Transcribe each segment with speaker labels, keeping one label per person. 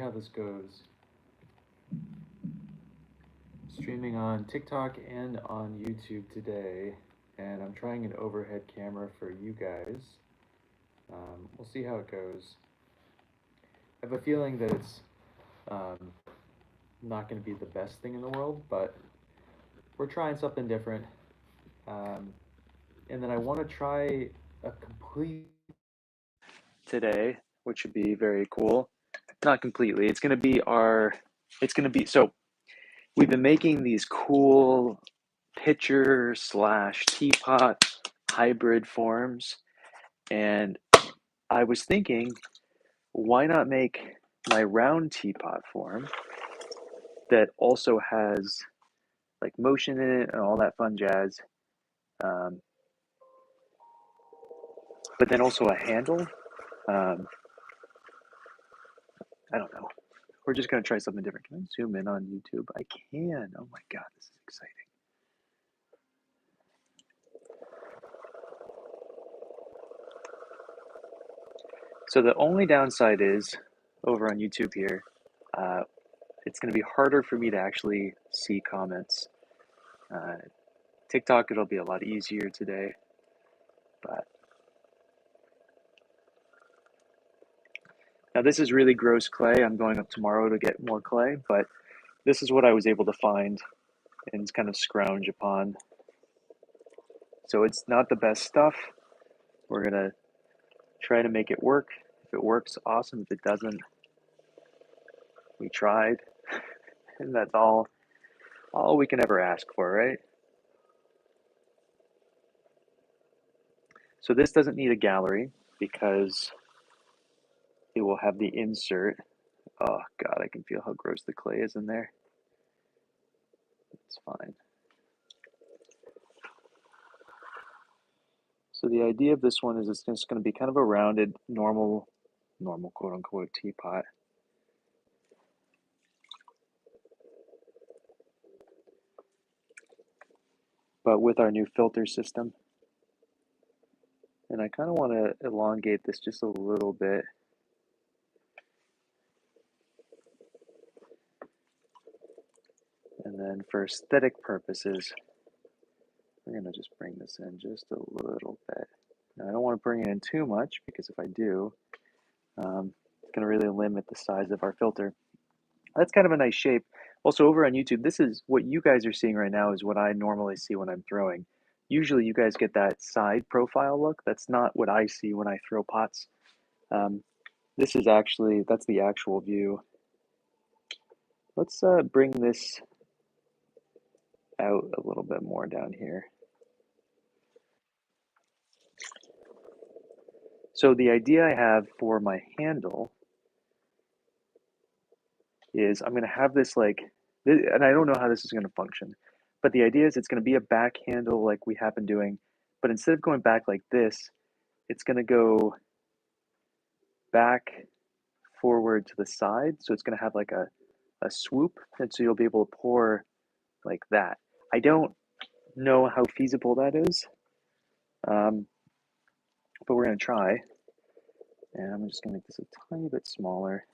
Speaker 1: how this goes. Streaming on TikTok and on YouTube today, and I'm trying an overhead camera for you guys. We'll see how it goes. I have a feeling that it's um, not going to be the best thing in the world, but we're trying something different. Um, and then I want to try a complete today, which would be very cool. Not completely. So we've been making these cool pitcher slash teapot hybrid forms, and I was thinking, why not make my round teapot form that also has like motion in it and all that fun jazz, um, but then also a handle. Um, I don't know. We're just gonna try something different. Can I zoom in on YouTube? I can. Oh my god, this is exciting. So the only downside is over on YouTube here, it's going to be harder for me to actually see comments. TikTok, it'll be a lot easier today, but now this is really gross clay. I'm going up tomorrow to get more clay, but this is what I was able to find and kind of scrounge upon. So it's not the best stuff. We're gonna try to make it work. If it works, awesome. If it doesn't, we tried, and that's all we can ever ask for, right? So this doesn't need a gallery because it will have the insert. Oh god, I can feel how gross the clay is in there. It's fine. So the idea of this one is it's just going to be kind of a rounded, normal quote unquote teapot. But with our new filter system. And I kind of want to elongate this just a little bit. And then for aesthetic purposes, we're going to just bring this in just a little bit. Now, I don't want to bring it in too much because if I do, it's going to really limit the size of our filter. That's kind of a nice shape. Also over on YouTube, this is what you guys are seeing right now is what I normally see when I'm throwing. Usually you guys get that side profile look. That's not what I see when I throw pots. This is actually, that's the actual view. Let's bring this out a little bit more down here. So the idea I have for my handle is I'm going to have this like, and I don't know how this is going to function, but the idea is it's going to be a back handle like we have been doing, but instead of going back like this, it's going to go back forward to the side. So it's going to have like a swoop, and so you'll be able to pour like that. I don't know how feasible that is, but we're going to try. And I'm just going to make this a tiny bit smaller.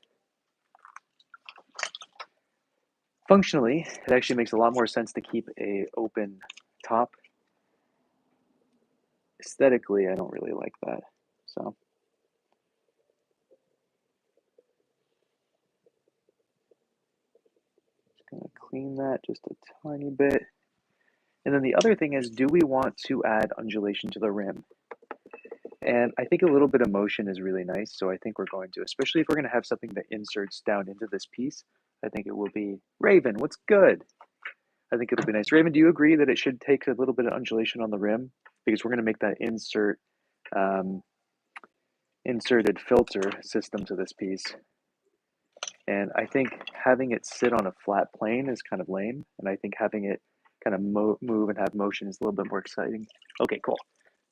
Speaker 1: Functionally, it actually makes a lot more sense to keep a open top. Aesthetically, I don't really like that. So just going to clean that just a tiny bit. And then the other thing is, do we want to add undulation to the rim? And I think a little bit of motion is really nice, so I think we're going to, especially if we're going to have something that inserts down into this piece. I think it will be Raven. What's good? I think it'll be nice. Raven, do you agree that it should take a little bit of undulation on the rim because we're going to make that inserted filter system to this piece? And I think having it sit on a flat plane is kind of lame, and I think having it kind of move and have motion is a little bit more exciting. Okay, cool.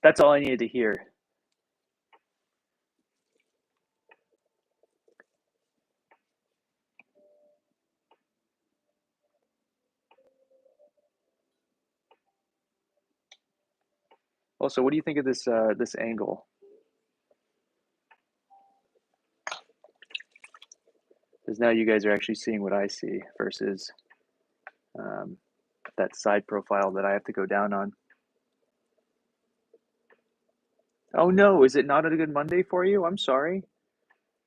Speaker 1: That's all I needed to hear. Also, what do you think of this this angle? Because now you guys are actually seeing what I see versus that side profile that I have to go down on. Oh no, is it not a good Monday for you? I'm sorry.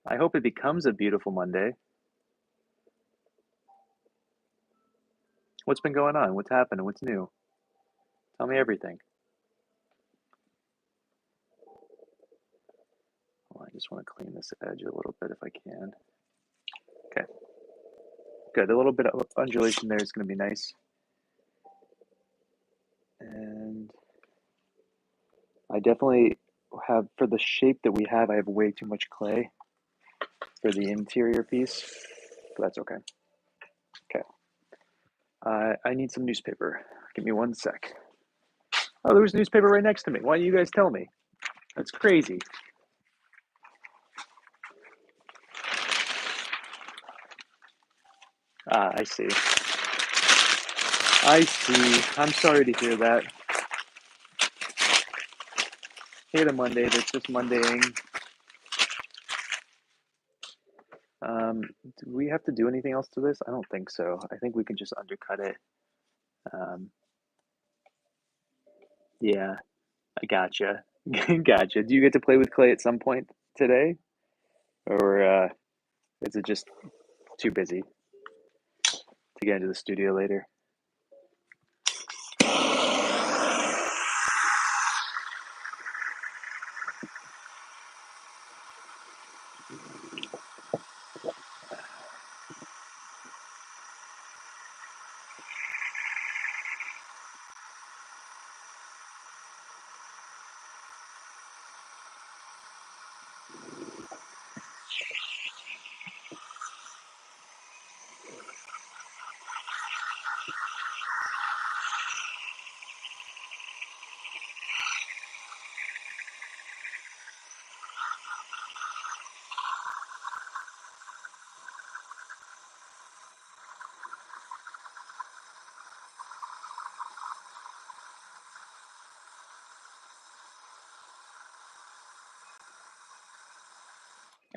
Speaker 1: I hope it becomes a beautiful Monday. What's been going on? What's happening? What's new? Tell me everything. Well, I just want to clean this edge a little bit if I can. Okay. Good. A little bit of undulation there is going to be nice. And I definitely have, for the shape that we have, I have way too much clay for the interior piece, but that's okay. Okay. I need some newspaper. Give me 1 sec. Oh, there was newspaper right next to me. Why didn't you guys tell me? That's crazy. Ah, I see. I see. I'm sorry to hear that. Hate a Monday that's just Mondaying. Do we have to do anything else to this? I don't think so. I think we can just undercut it. Yeah, I gotcha. Gotcha. Do you get to play with clay at some point today? Or is it just too busy to get into the studio later?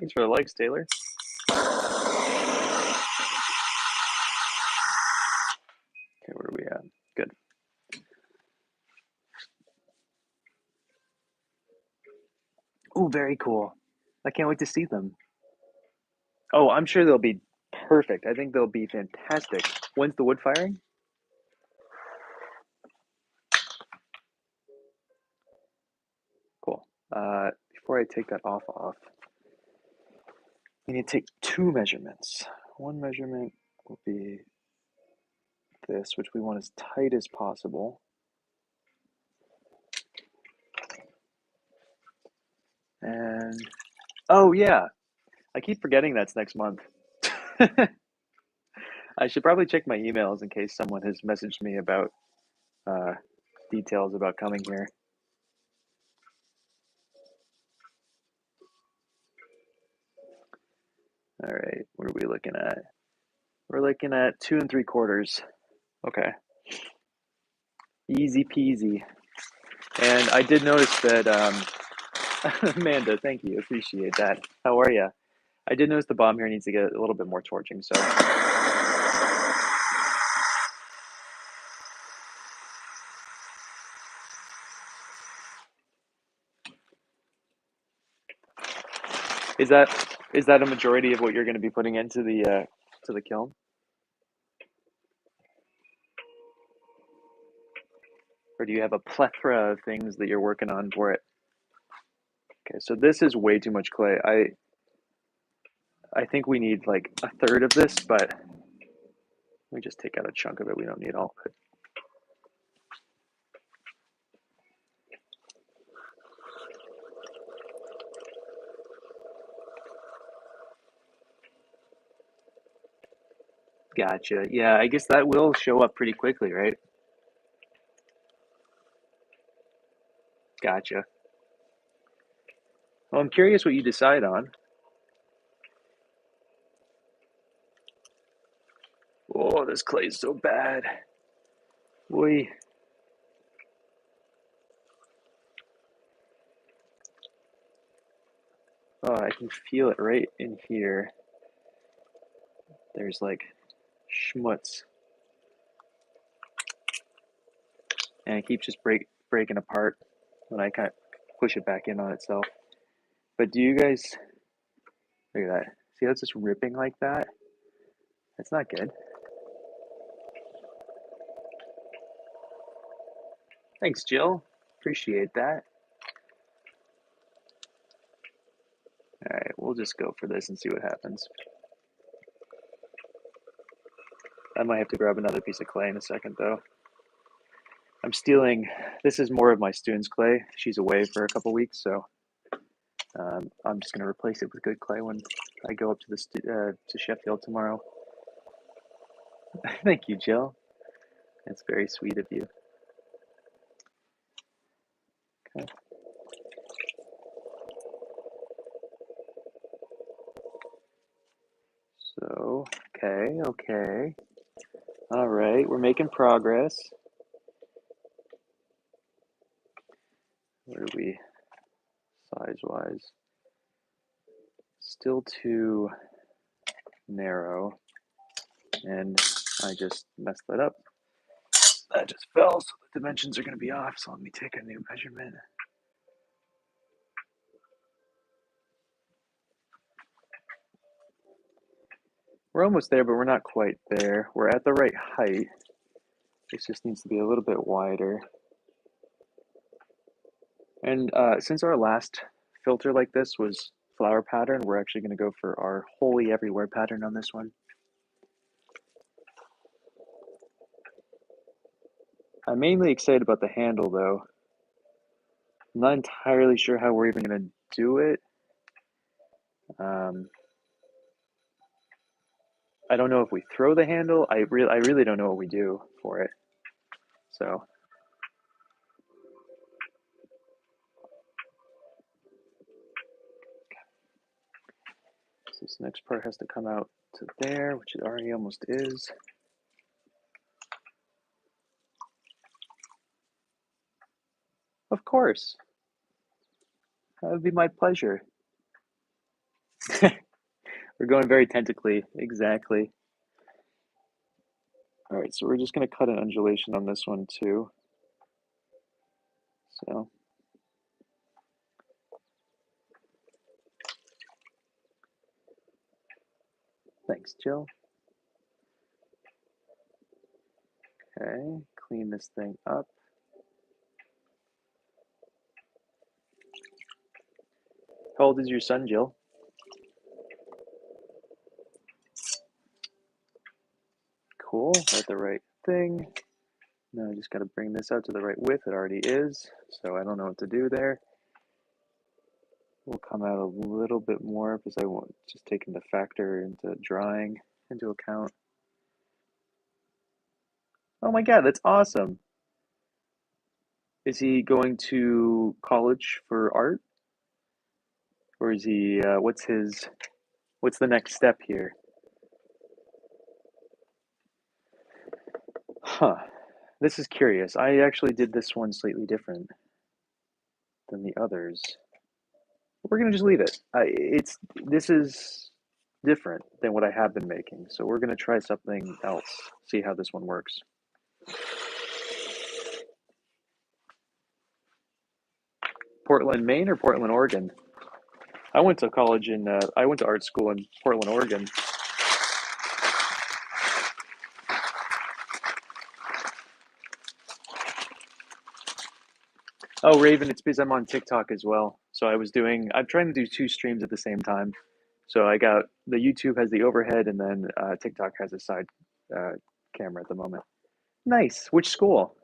Speaker 1: Thanks for the likes, Taylor. Okay, where are we at? Good. Oh, very cool. I can't wait to see them. Oh, I'm sure they'll be perfect. I think they'll be fantastic. When's the wood firing? Cool. Before I take that off, we need to take 2 measurements. One measurement will be this, which we want as tight as possible. And, oh yeah, I keep forgetting that's next month. I should probably check my emails in case someone has messaged me about details about coming here. All right, what are we looking at? We're looking at 2 3/4. Okay. Easy peasy. And I did notice that, Amanda, thank you, appreciate that. How are you? I did notice the bottom here needs to get a little bit more torching, so. Is that a majority of what you're going to be putting into the kiln? Or do you have a plethora of things that you're working on for it? Okay, so this is way too much clay. I think we need like 1/3 of this, but let me just take out a chunk of it. We don't need all of it. Gotcha. Yeah, I guess that will show up pretty quickly, right? Gotcha. Well, I'm curious what you decide on. Oh, this clay is so bad. Boy. Oh, I can feel it right in here. there's like schmutz. And it keeps just breaking apart when I kind of push it back in on itself. But do you guys, look at that. See how it's just ripping like that? That's not good. Thanks, Jill. Appreciate that. All right, we'll just go for this and see what happens. I might have to grab another piece of clay in a second, though. I'm stealing, this is more of my student's clay. She's away for a couple weeks, so I'm just going to replace it with good clay when I go up to to Sheffield tomorrow. Thank you, Jill. That's very sweet of you. Okay. So, okay. All right, we're making progress. Where are we, size-wise? Still too narrow, and I just messed that up. That just fell, so the dimensions are going to be off, so let me take a new measurement. We're almost there, but we're not quite there. We're at the right height. This just needs to be a little bit wider. And since our last filter like this was flower pattern, we're actually going to go for our Holy Everywhere pattern on this one. I'm mainly excited about the handle, though. I'm not entirely sure how we're even going to do it. I don't know if we throw the handle. I really don't know what we do for it. So this next part has to come out to there, which it already almost is. Of course. That would be my pleasure. We're going very tentacly, exactly. All right, so we're just going to cut an undulation on this one too. So thanks, Jill. Okay, clean this thing up. How old is your son, Jill? Cool, got the right thing. Now I just got to bring this out to the right width. It already is, so I don't know what to do there. We'll come out a little bit more because I want just taking the factor into drying into account. Oh my God, that's awesome. Is he going to college for art? Or is he, what's the next step here? Huh, this is curious. I actually did this one slightly different than the others. We're gonna just leave it. This is different than what I have been making, so we're gonna try something else, see how this one works. Portland, Maine or Portland, Oregon? I went to college I went to art school in Portland, Oregon. Oh, Raven, it's because I'm on TikTok as well. So I'm trying to do 2 streams at the same time. So I got, the YouTube has the overhead and then TikTok has a side camera at the moment. Nice. Which school?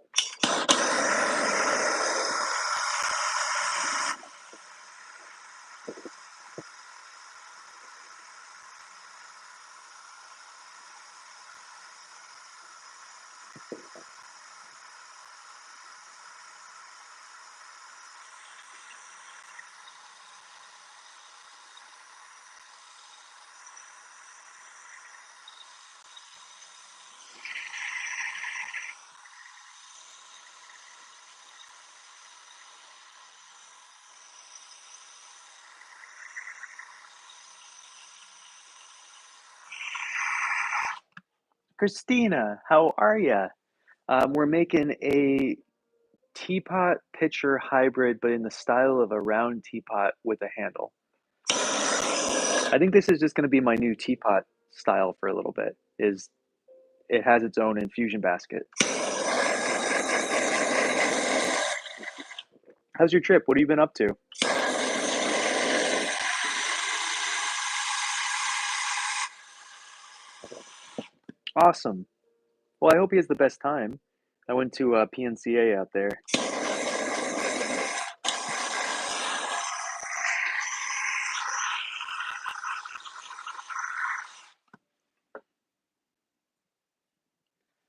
Speaker 1: Christina, how are ya? We're making a teapot pitcher hybrid, but in the style of a round teapot with a handle. I think this is just going to be my new teapot style for a little bit. Is it has its own infusion basket. How's your trip? What have you been up to? Awesome. Well, I hope he has the best time. I went to PNCA out there.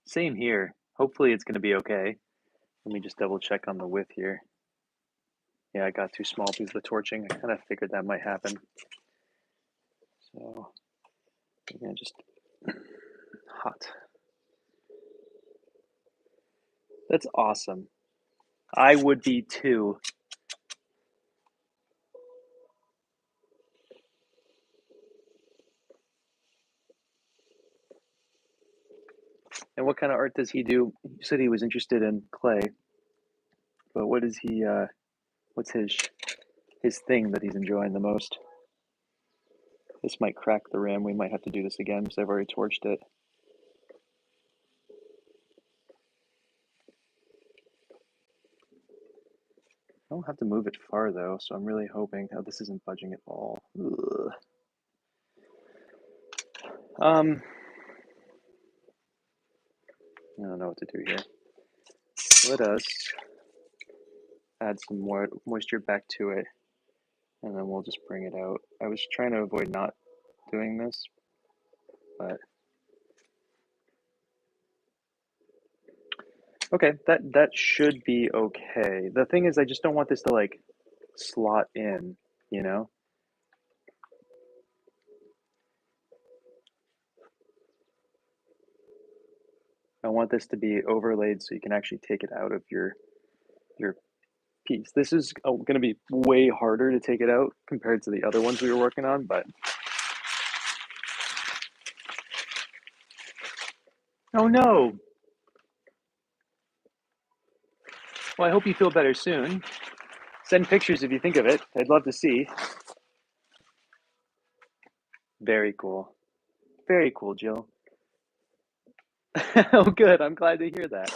Speaker 1: Same here. Hopefully it's going to be okay. Let me just double check on the width here. Yeah, I got too small because of the torching. I kind of figured that might happen. So, yeah, just hot. That's awesome. I would be too. And what kind of art does he do? You said he was interested in clay, but what is he? What's his thing that he's enjoying the most? This might crack the rim. We might have to do this again because I've already torched it. I don't have to move it far though, so I'm really hoping. Oh, this isn't budging at all. Ugh. I don't know what to do here. Let us add some more moisture back to it, and then we'll just bring it out. I was trying to avoid not doing this, but okay, that should be okay. The thing is, I just don't want this to like slot in, you know? I want this to be overlaid so you can actually take it out of your piece. This is going to be way harder to take it out compared to the other ones we were working on, but oh no. Well, I hope you feel better soon. Send pictures if you think of it. I'd love to see. Very cool. Very cool, Jill. Oh, good. I'm glad to hear that.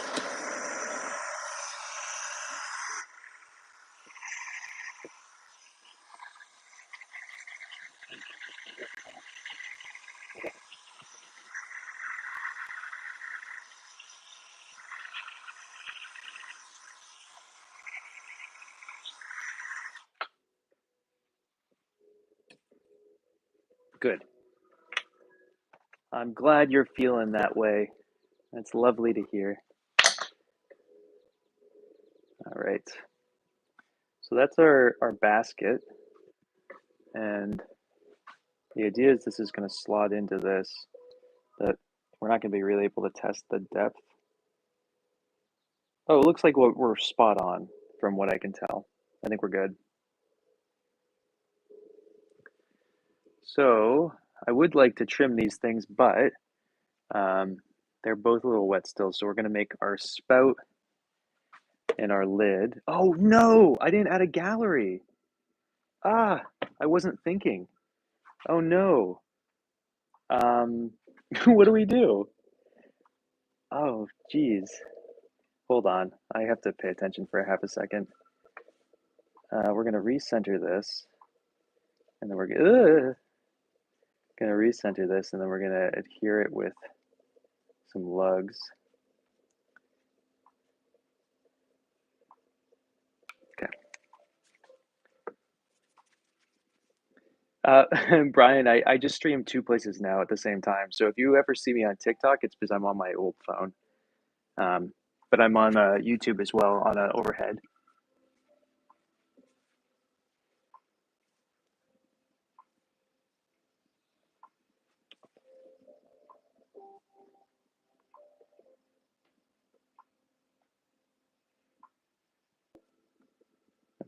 Speaker 1: Good. I'm glad you're feeling that way. That's lovely to hear. All right. So that's our basket. And the idea is this is going to slot into this, that we're not going to be really able to test the depth. Oh, it looks like we're spot on from what I can tell. I think we're good. So I would like to trim these things, but they're both a little wet still. So we're going to make our spout and our lid. Oh no, I didn't add a gallery. Ah, I wasn't thinking. Oh no. What do we do? Oh, geez. Hold on. I have to pay attention for a half a second. We're going to recenter this. And then we're going to recenter this. And then we're going to adhere it with some lugs. Okay. Brian, I just stream two places now at the same time. So if you ever see me on TikTok, it's because I'm on my old phone. But I'm on YouTube as well on an overhead.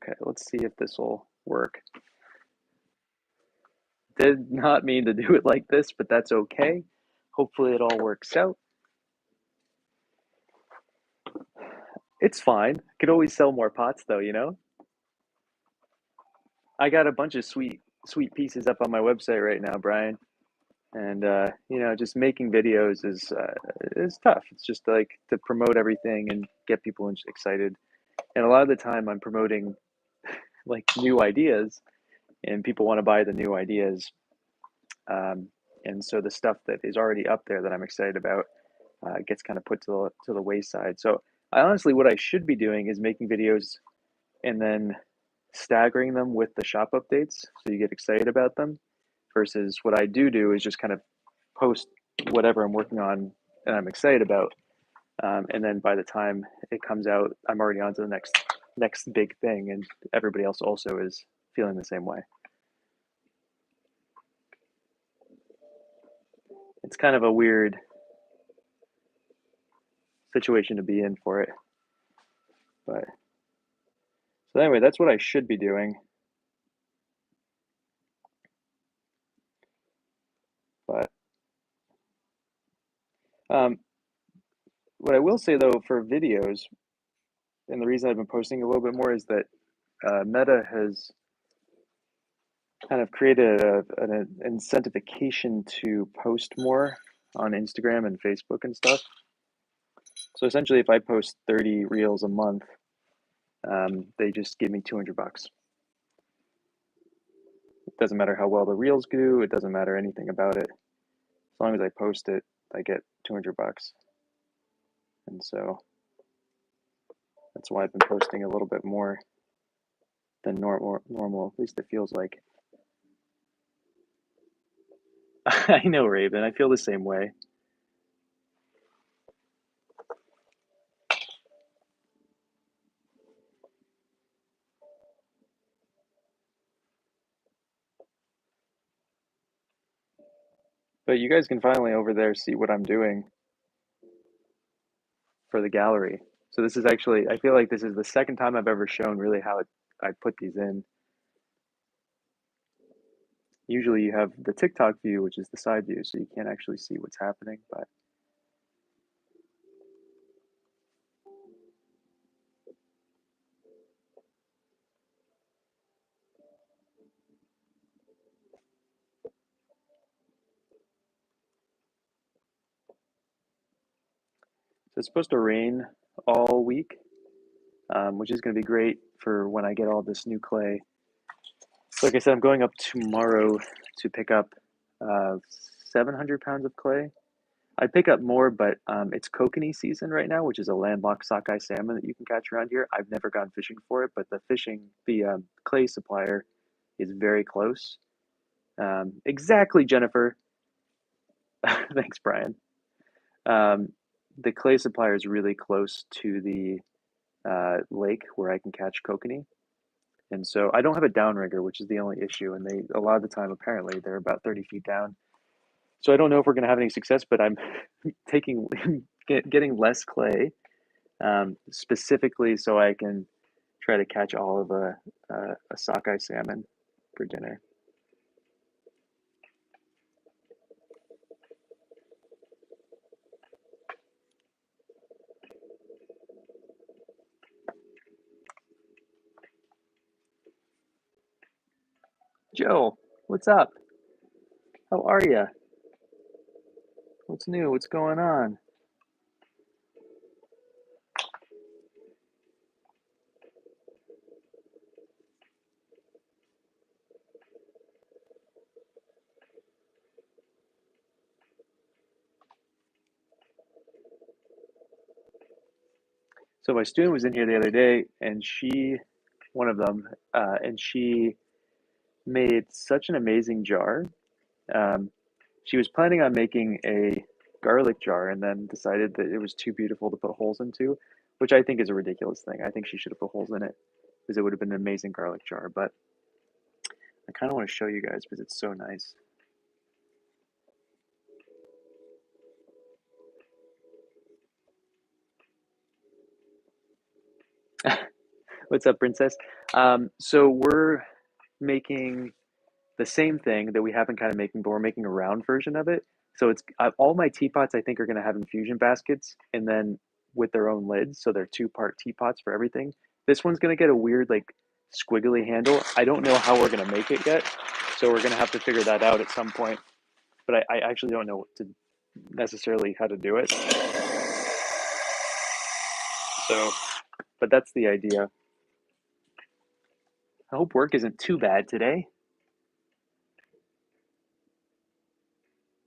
Speaker 1: Okay, let's see if this will work. Did not mean to do it like this, but that's okay. hopefully it all works out. It's fine. Could always sell more pots though, you know? I got a bunch of sweet pieces up on my website right now, Brian. And you know, just making videos is tough. It's just like to promote everything and get people excited. And a lot of the time I'm promoting like new ideas and people want to buy the new ideas. Um, and so the stuff that is already up there that I'm excited about gets kind of put to the wayside. So I honestly, what I should be doing is making videos and then staggering them with the shop updates so you get excited about them versus what I do is just kind of post whatever I'm working on and I'm excited about. And then by the time it comes out, I'm already on to the next big thing, and everybody else also is feeling the same way. It's kind of a weird situation to be in for it. But so anyway, that's what I should be doing. But um, what I will say though for videos, and the reason I've been posting a little bit more is that Meta has kind of created an incentivization to post more on Instagram and Facebook and stuff. So essentially, if I post 30 reels a month, they just give me $200. It doesn't matter how well the reels do. It doesn't matter anything about it. As long as I post it, I get $200. And so that's why I've been posting a little bit more than normal. At least it feels like. I know, Raven. I feel the same way. But you guys can finally over there see what I'm doing for the gallery. So this is actually, I feel like this is the second time I've ever shown really how I put these in. Usually you have the TikTok view, which is the side view, so you can't actually see what's happening, but so it's supposed to rain all week, which is going to be great for when I get all this new clay. Like I said, I'm going up tomorrow to pick up 700 pounds of clay. I pick up more, but it's kokanee season right now, which is a landlocked sockeye salmon that you can catch around here. I've never gone fishing for it, but the clay supplier is very close. Exactly, Jennifer. Thanks, Brian. The clay supplier is really close to the lake where I can catch kokanee. And so I don't have a downrigger, which is the only issue. And a lot of the time, apparently, they're about 30 feet down. So I don't know if we're going to have any success, but I'm getting less clay specifically so I can try to catch all of a sockeye salmon for dinner. Joe, what's up? How are you? What's new? What's going on? So my student was in here the other day, and one of them, and she made such an amazing jar. Um, she was planning on making a garlic jar and then decided that it was too beautiful to put holes into, which I think is a ridiculous thing. I think she should have put holes in it because it would have been an amazing garlic jar. But I kind of want to show you guys because it's so nice. What's up, princess? So we're making the same thing that we have been kind of making, but we're making a round version of it. So it's all my teapots I think are going to have infusion baskets, and then with their own lids, so they're two-part teapots for everything. This one's going to get a weird like squiggly handle. I don't know how we're going to make it yet, so we're going to have to figure that out at some point. But I actually don't know necessarily how to do it. So, but that's the idea. I hope work isn't too bad today.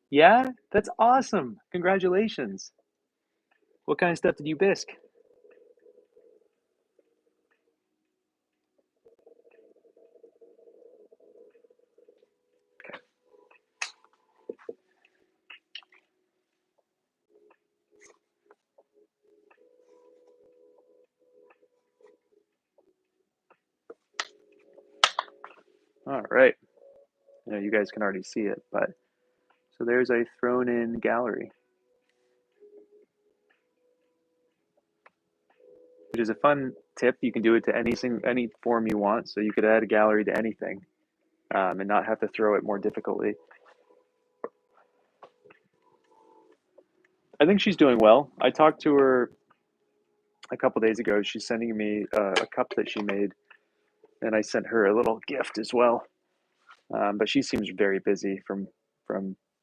Speaker 1: Yeah, that's awesome. Congratulations. What kind of stuff did you bisque? All right. I know you guys can already see it, but so there's a thrown in gallery, which is a fun tip. You can do it to any form you want. So you could add a gallery to anything and not have to throw it more difficultly. I think she's doing well. I talked to her a couple days ago. She's sending me a cup that she made, and I sent her a little gift as well. But she seems very busy from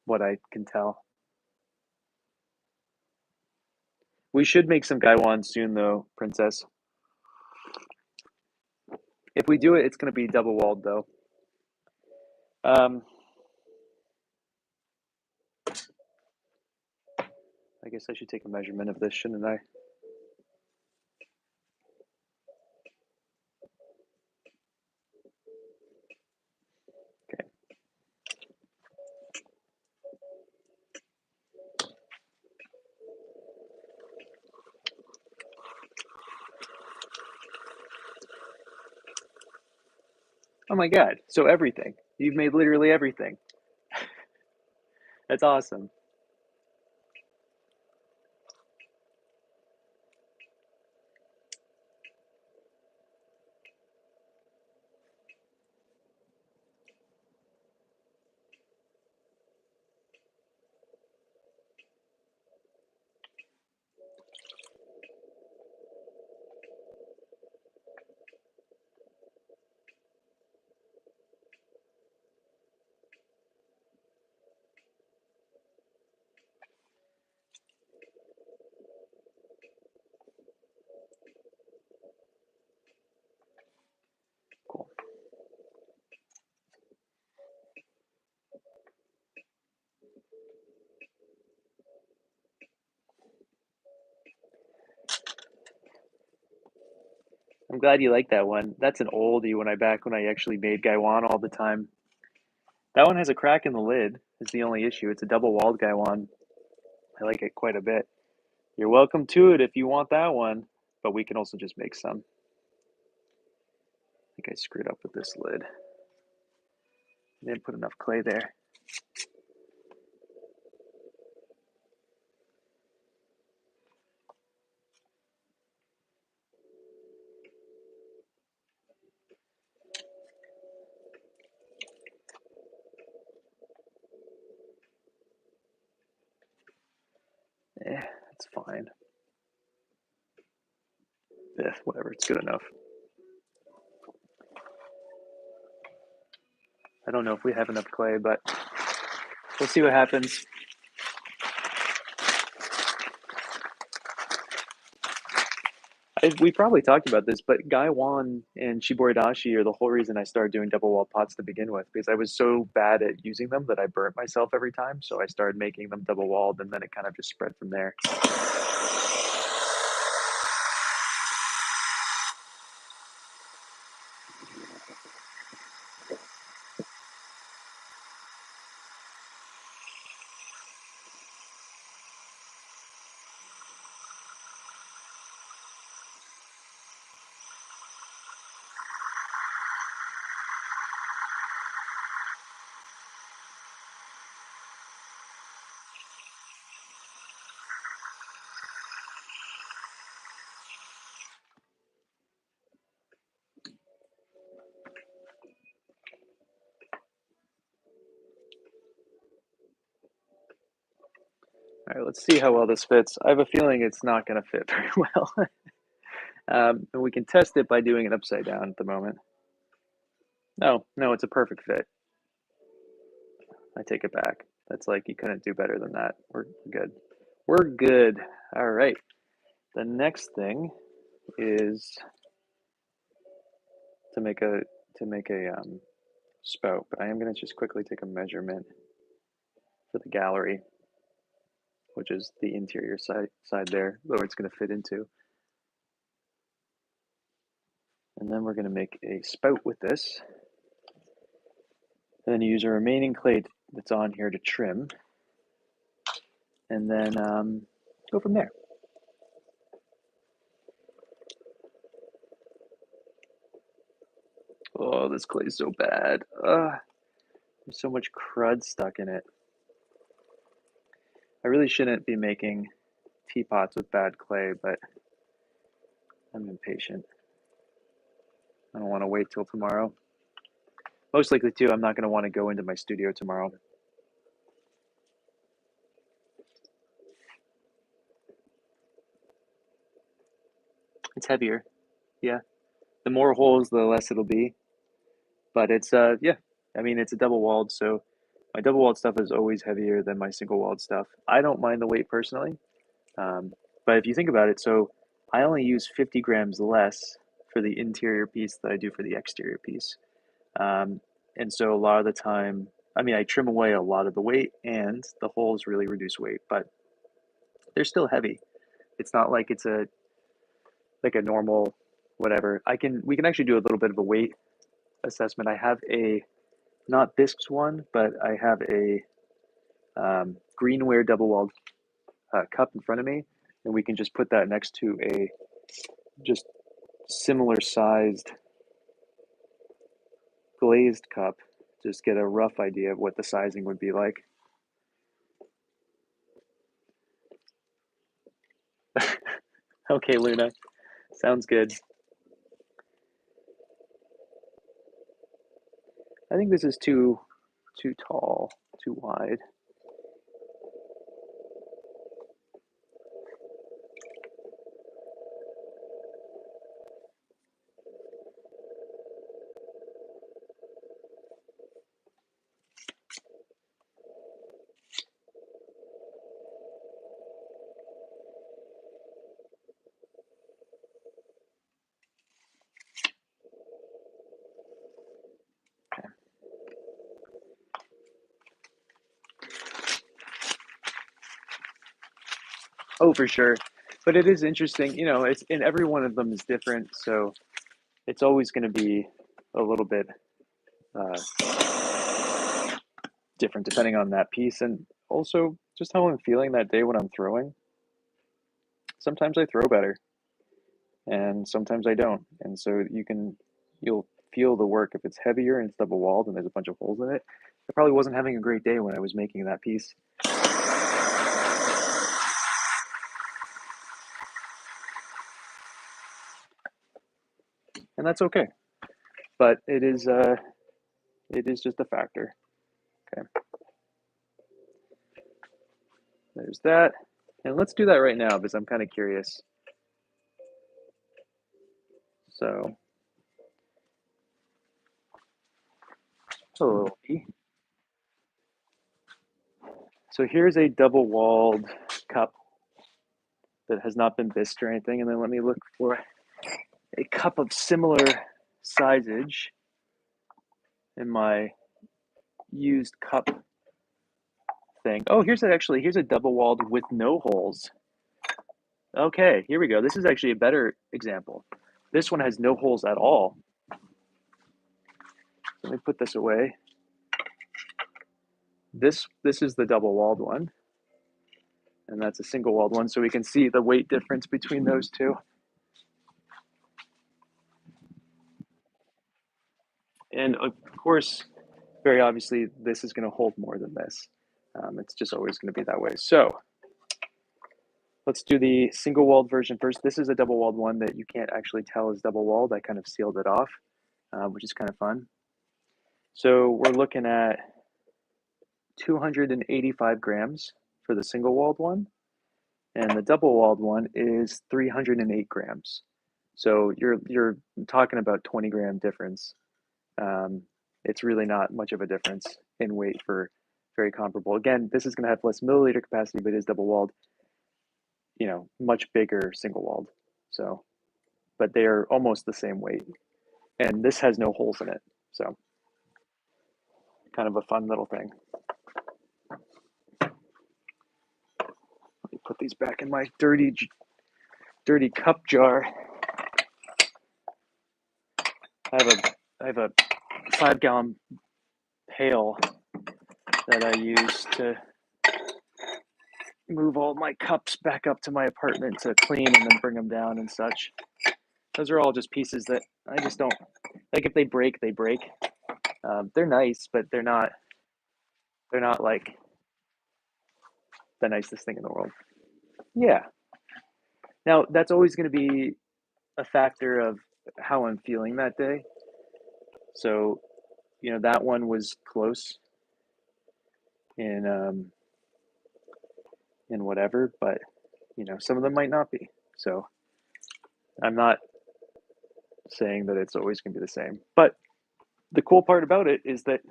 Speaker 1: what I can tell. We should make some gaiwan soon, though, Princess. If we do it, it's going to be double walled, though. I guess I should take a measurement of this, shouldn't I? Okay. Oh my God. So everything. You've made literally everything. That's awesome. Cool. I'm glad you like that one. That's an oldie when I actually made gaiwan all the time. That one has a crack in the lid, is the only issue. It's a double walled gaiwan. I like it quite a bit. You're welcome to it if you want that one, but we can also just make some. I think I screwed up with this lid. I didn't put enough clay there. It's fine. Whatever, it's good enough. I don't know if we have enough clay, but we'll see what happens. We probably talked about this, but gaiwan and shiboridashi are the whole reason I started doing double wall pots to begin with, because I was so bad at using them that I burnt myself every time. So I started making them double walled, and then it kind of just spread from there. All right, let's see how well this fits. I have a feeling it's not going to fit very well. And we can test it by doing it upside down at the moment. No, it's a perfect fit. I take it back. That's like, you couldn't do better than that. We're good. We're good. All right. The next thing is to make a spout, but I am going to just quickly take a measurement for the gallery, which is the interior side there, where it's going to fit into. And then we're going to make a spout with this. And then use a remaining clay that's on here to trim. And then go from there. Oh, this clay is so bad. There's so much crud stuck in it. I really shouldn't be making teapots with bad clay, but I'm impatient. I don't want to wait till tomorrow. Most likely, too, I'm not going to want to go into my studio tomorrow. It's heavier. Yeah. The more holes, the less it'll be. But it's, yeah. I mean, it's a double walled, so my double walled stuff is always heavier than my single walled stuff. I don't mind the weight personally. But if you think about it, so I only use 50 grams less for the interior piece than I do for the exterior piece. And so a lot of the time, I mean, I trim away a lot of the weight and the holes really reduce weight, but they're still heavy. It's not like it's a normal whatever. We can actually do a little bit of a weight assessment. I have a, not this one, but I have a greenware double walled cup in front of me, and we can just put that next to a just similar sized glazed cup, just get a rough idea of what the sizing would be like. Okay, Luna, sounds good. I think this is too tall, too wide. Okay. Oh, for sure. But it is interesting, it's in every one of them is different, so it's always going to be a little bit uh, different depending on that piece, and also just how I'm feeling that day when I'm throwing. Sometimes I throw better, and sometimes I don't, and so you'll feel the work if it's heavier and it's double walled and there's a bunch of holes in it. I probably wasn't having a great day when I was making that piece. And that's okay. But it is just a factor. Okay. There's that. And let's do that right now because I'm kind of curious. So, hello. So here's a double walled cup that has not been bisqued or anything. And then let me look for a cup of similar sizage in my used cup thing. Oh, here's a double walled with no holes. Okay, here we go. This is actually a better example. This one has no holes at all. Let me put this away. This is the double walled one, and that's a single walled one, so we can see the weight difference between those two. And of course, very obviously, this is going to hold more than this. It's just always going to be that way. So let's do the single walled version first. This is a double walled one that you can't actually tell is double walled. I kind of sealed it off, which is kind of fun. So we're looking at 285 grams for the single-walled one, and the double-walled one is 308 grams. So you're talking about 20-gram difference. It's really not much of a difference in weight for very comparable. Again, this is going to have less milliliter capacity, but it is double-walled. Much bigger single-walled. So, but they are almost the same weight, and this has no holes in it. So, kind of a fun little thing. Let me put these back in my dirty cup jar. I have a 5-gallon pail that I use to move all my cups back up to my apartment to clean and then bring them down and such. Those are all just pieces that I just don't like. If they break, they break. They're nice, but they're not like the nicest thing in the world. Yeah. Now that's always going to be a factor of how I'm feeling that day. So, that one was close in whatever, but some of them might not be. So I'm not saying that it's always going to be the same. But the cool part about it is that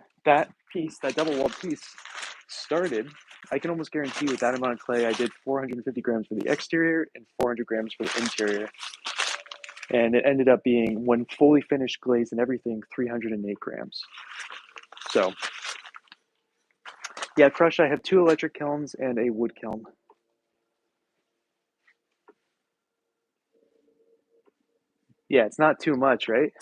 Speaker 1: piece, that double-walled piece, started. I can almost guarantee with that amount of clay, I did 450 grams for the exterior and 400 grams for the interior. And it ended up being, when fully finished, glazed and everything, 308 grams. So, yeah, Crush, I have 2 electric kilns and a wood kiln. Yeah, it's not too much, right?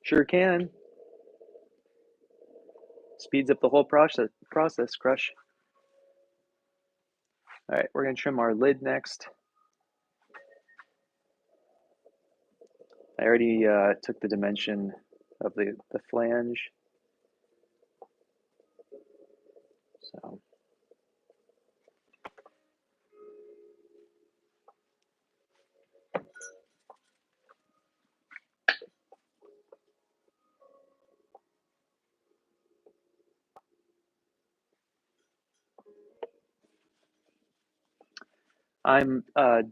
Speaker 1: Sure can. Speeds up the whole process, Crush. All right, we're going to trim our lid next. I already took the dimension of the flange. So I'm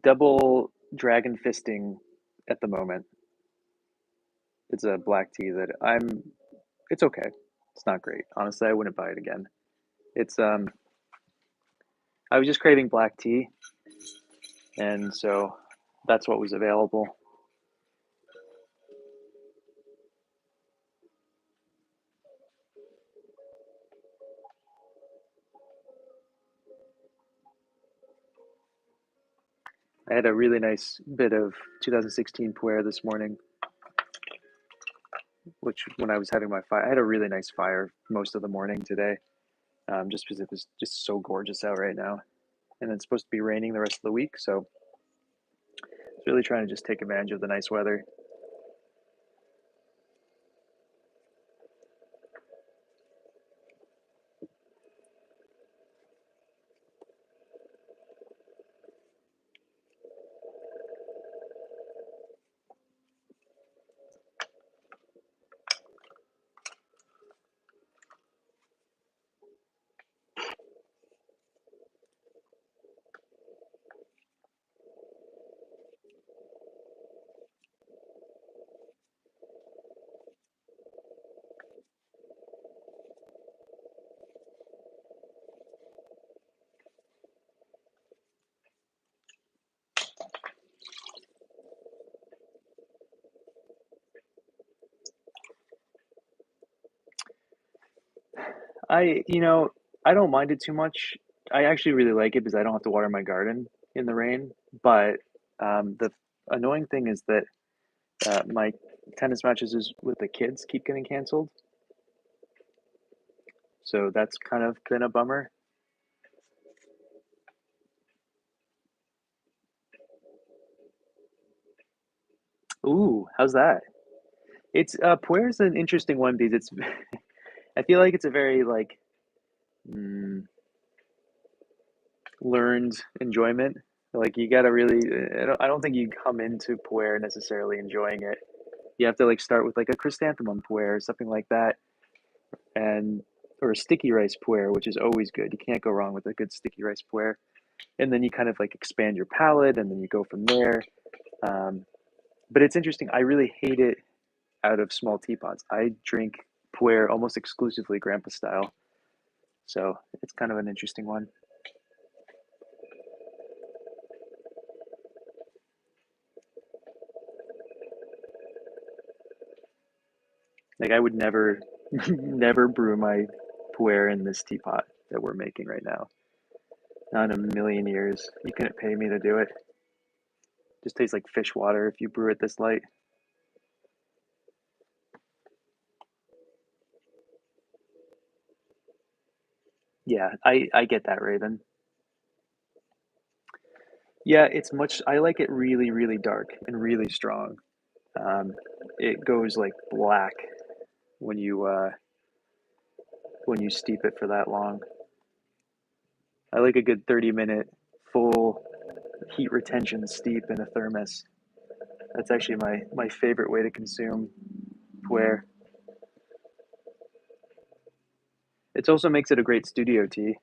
Speaker 1: double dragon fisting at the moment. It's a black tea that it's okay. It's not great. Honestly, I wouldn't buy it again. It's I was just craving black tea, and so that's what was available. I had a really nice bit of 2016 Puer this morning, which when I was having my fire, I had a really nice fire most of the morning today, just because it was just so gorgeous out right now. And it's supposed to be raining the rest of the week, so it's really trying to just take advantage of the nice weather. I, I don't mind it too much. I actually really like it because I don't have to water my garden in the rain. But the annoying thing is that my tennis matches is with the kids keep getting canceled. So that's kind of been a bummer. Ooh, how's that? It's Puer's an interesting one because it's I feel like it's a very like mm, learned enjoyment. Like you gotta really, I don't think you come into puer necessarily enjoying it. You have to like start with like a chrysanthemum puer or something like that, and or a sticky rice puer, which is always good. You can't go wrong with a good sticky rice puer. And then you kind of like expand your palate, and then you go from there. Um, but it's interesting. I really hate it out of small teapots. I drink puer almost exclusively grandpa style, so it's kind of an interesting one. Like I would never, never brew my puer in this teapot that we're making right now. Not in a million years. You couldn't pay me to do it. Just tastes like fish water if you brew it this light. Yeah, I get that, Raven. Yeah, it's much. I like it really, really dark and really strong. Um, it goes like black when you steep it for that long. I like a good 30-minute full heat retention steep in a thermos. That's actually my favorite way to consume puer. It also makes it a great studio tea.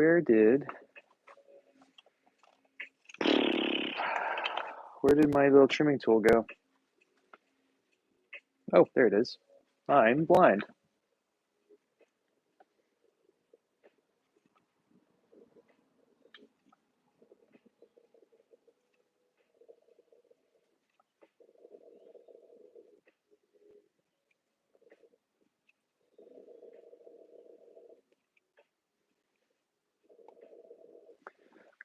Speaker 1: Where did my little trimming tool go? Oh, there it is. I'm blind.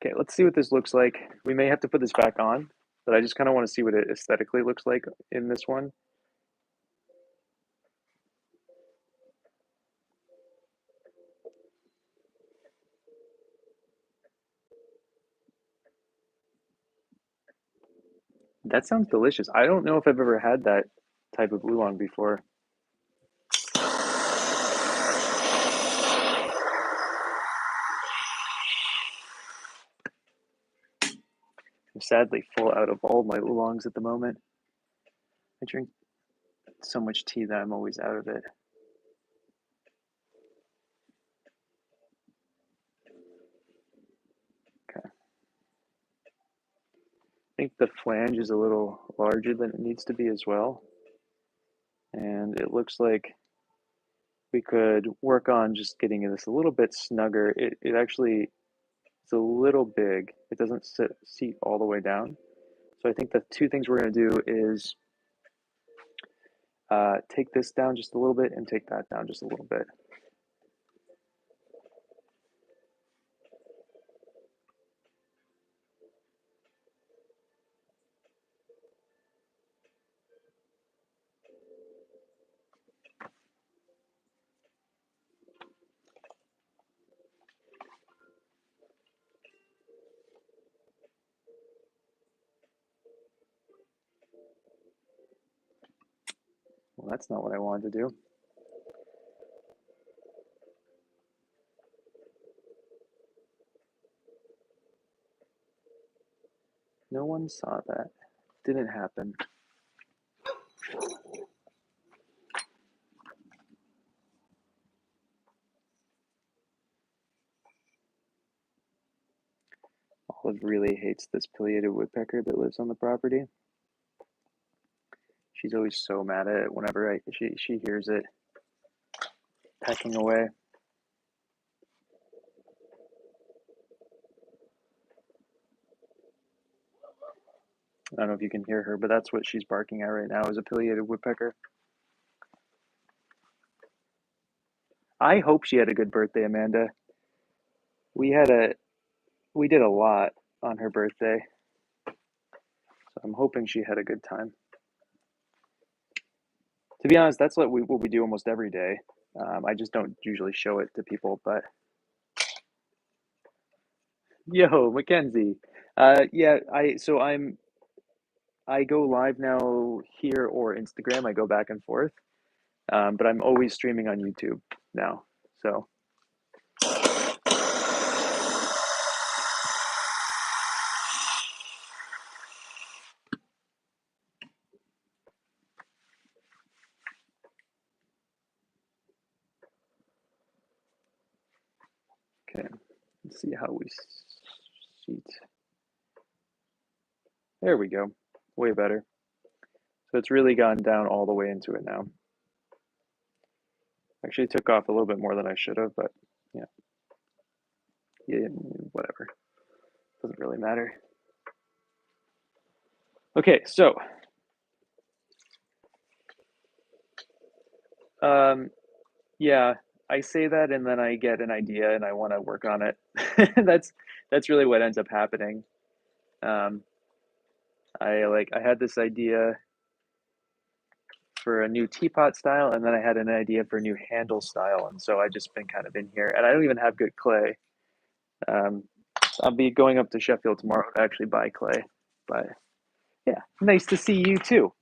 Speaker 1: Okay, let's see what this looks like. We may have to put this back on, but I just kind of want to see what it aesthetically looks like in this one. That sounds delicious. I don't know if I've ever had that type of oolong before. I'm sadly full out of all my oolongs at the moment. I drink so much tea that I'm always out of it. Okay. I think the flange is a little larger than it needs to be as well. And it looks like we could work on just getting this a little bit snugger. It actually it's a little big. It doesn't seat all the way down. So I think the two things we're going to do is take this down just a little bit and take that down just a little bit. Well, that's not what I wanted to do. No one saw that. Didn't happen. Olive really hates this pileated woodpecker that lives on the property. She's always so mad at it whenever she hears it pecking away. I don't know if you can hear her, but that's what she's barking at right now is a pileated woodpecker. I hope she had a good birthday, Amanda. We had a we did a lot on her birthday, so I'm hoping she had a good time. To be honest, that's what we do almost every day. I just don't usually show it to people, but yo, Mackenzie. Yeah, I go live now here or Instagram. I go back and forth. But I'm always streaming on YouTube now. So okay, let's see how we seat. There we go. Way better. So it's really gone down all the way into it now. Actually took off a little bit more than I should have, but yeah. Yeah, whatever. Doesn't really matter. Okay, so yeah, I say that and then I get an idea and I want to work on it. That's really what ends up happening. Um, I had this idea for a new teapot style, and then I had an idea for a new handle style, and so I just been kind of in here, and I don't even have good clay. Um, I'll be going up to Sheffield tomorrow to actually buy clay, but yeah, nice to see you too.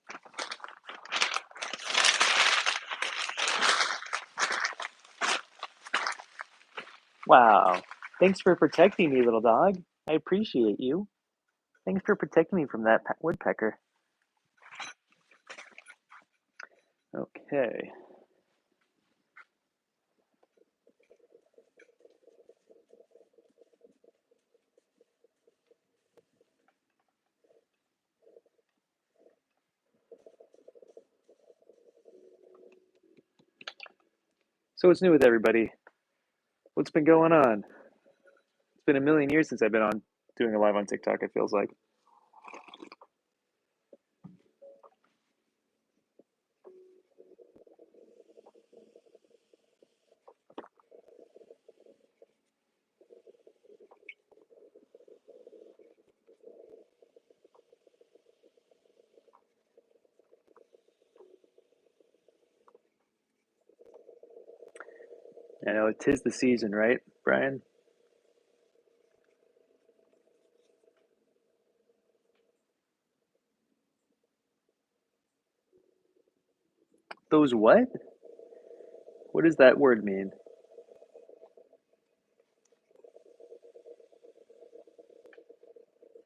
Speaker 1: Wow, thanks for protecting me, little dog. I appreciate you. Thanks for protecting me from that woodpecker. Okay. So what's new with everybody? What's been going on? It's been a million years since I've been on doing a live on TikTok, it feels like. I know it is the season, right, Brian? Those what? What does that word mean?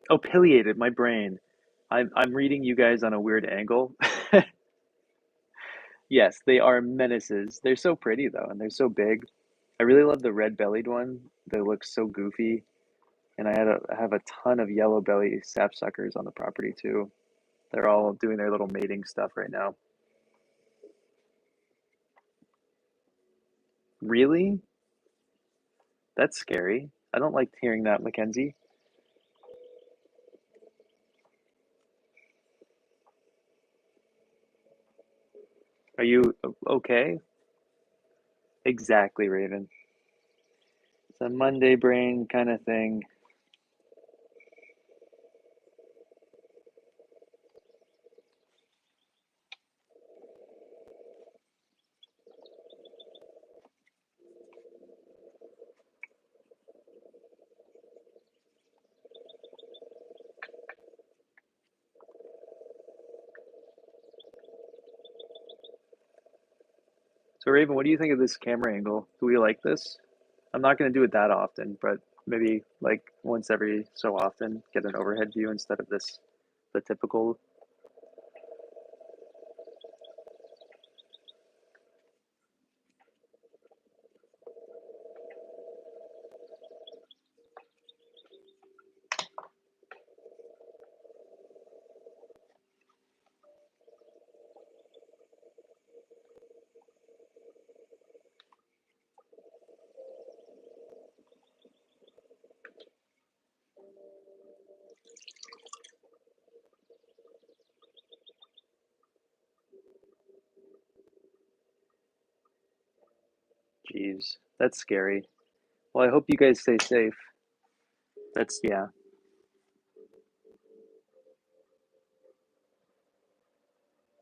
Speaker 1: Oh, pileated, my brain. I'm reading you guys on a weird angle. Yes, they are menaces. They're so pretty though, and they're so big. I really love the red-bellied one. They look so goofy. And I have a ton of yellow belly sapsuckers on the property too. They're all doing their little mating stuff right now. Really? That's scary. I don't like hearing that, Mackenzie. Are you okay? Exactly, Raven. It's a Monday brain kind of thing. So, Raven, what do you think of this camera angle? Do we like this? I'm not going to do it that often, but maybe like once every so often get an overhead view instead of the typical. Jeez, that's scary. Well, I hope you guys stay safe. Yeah.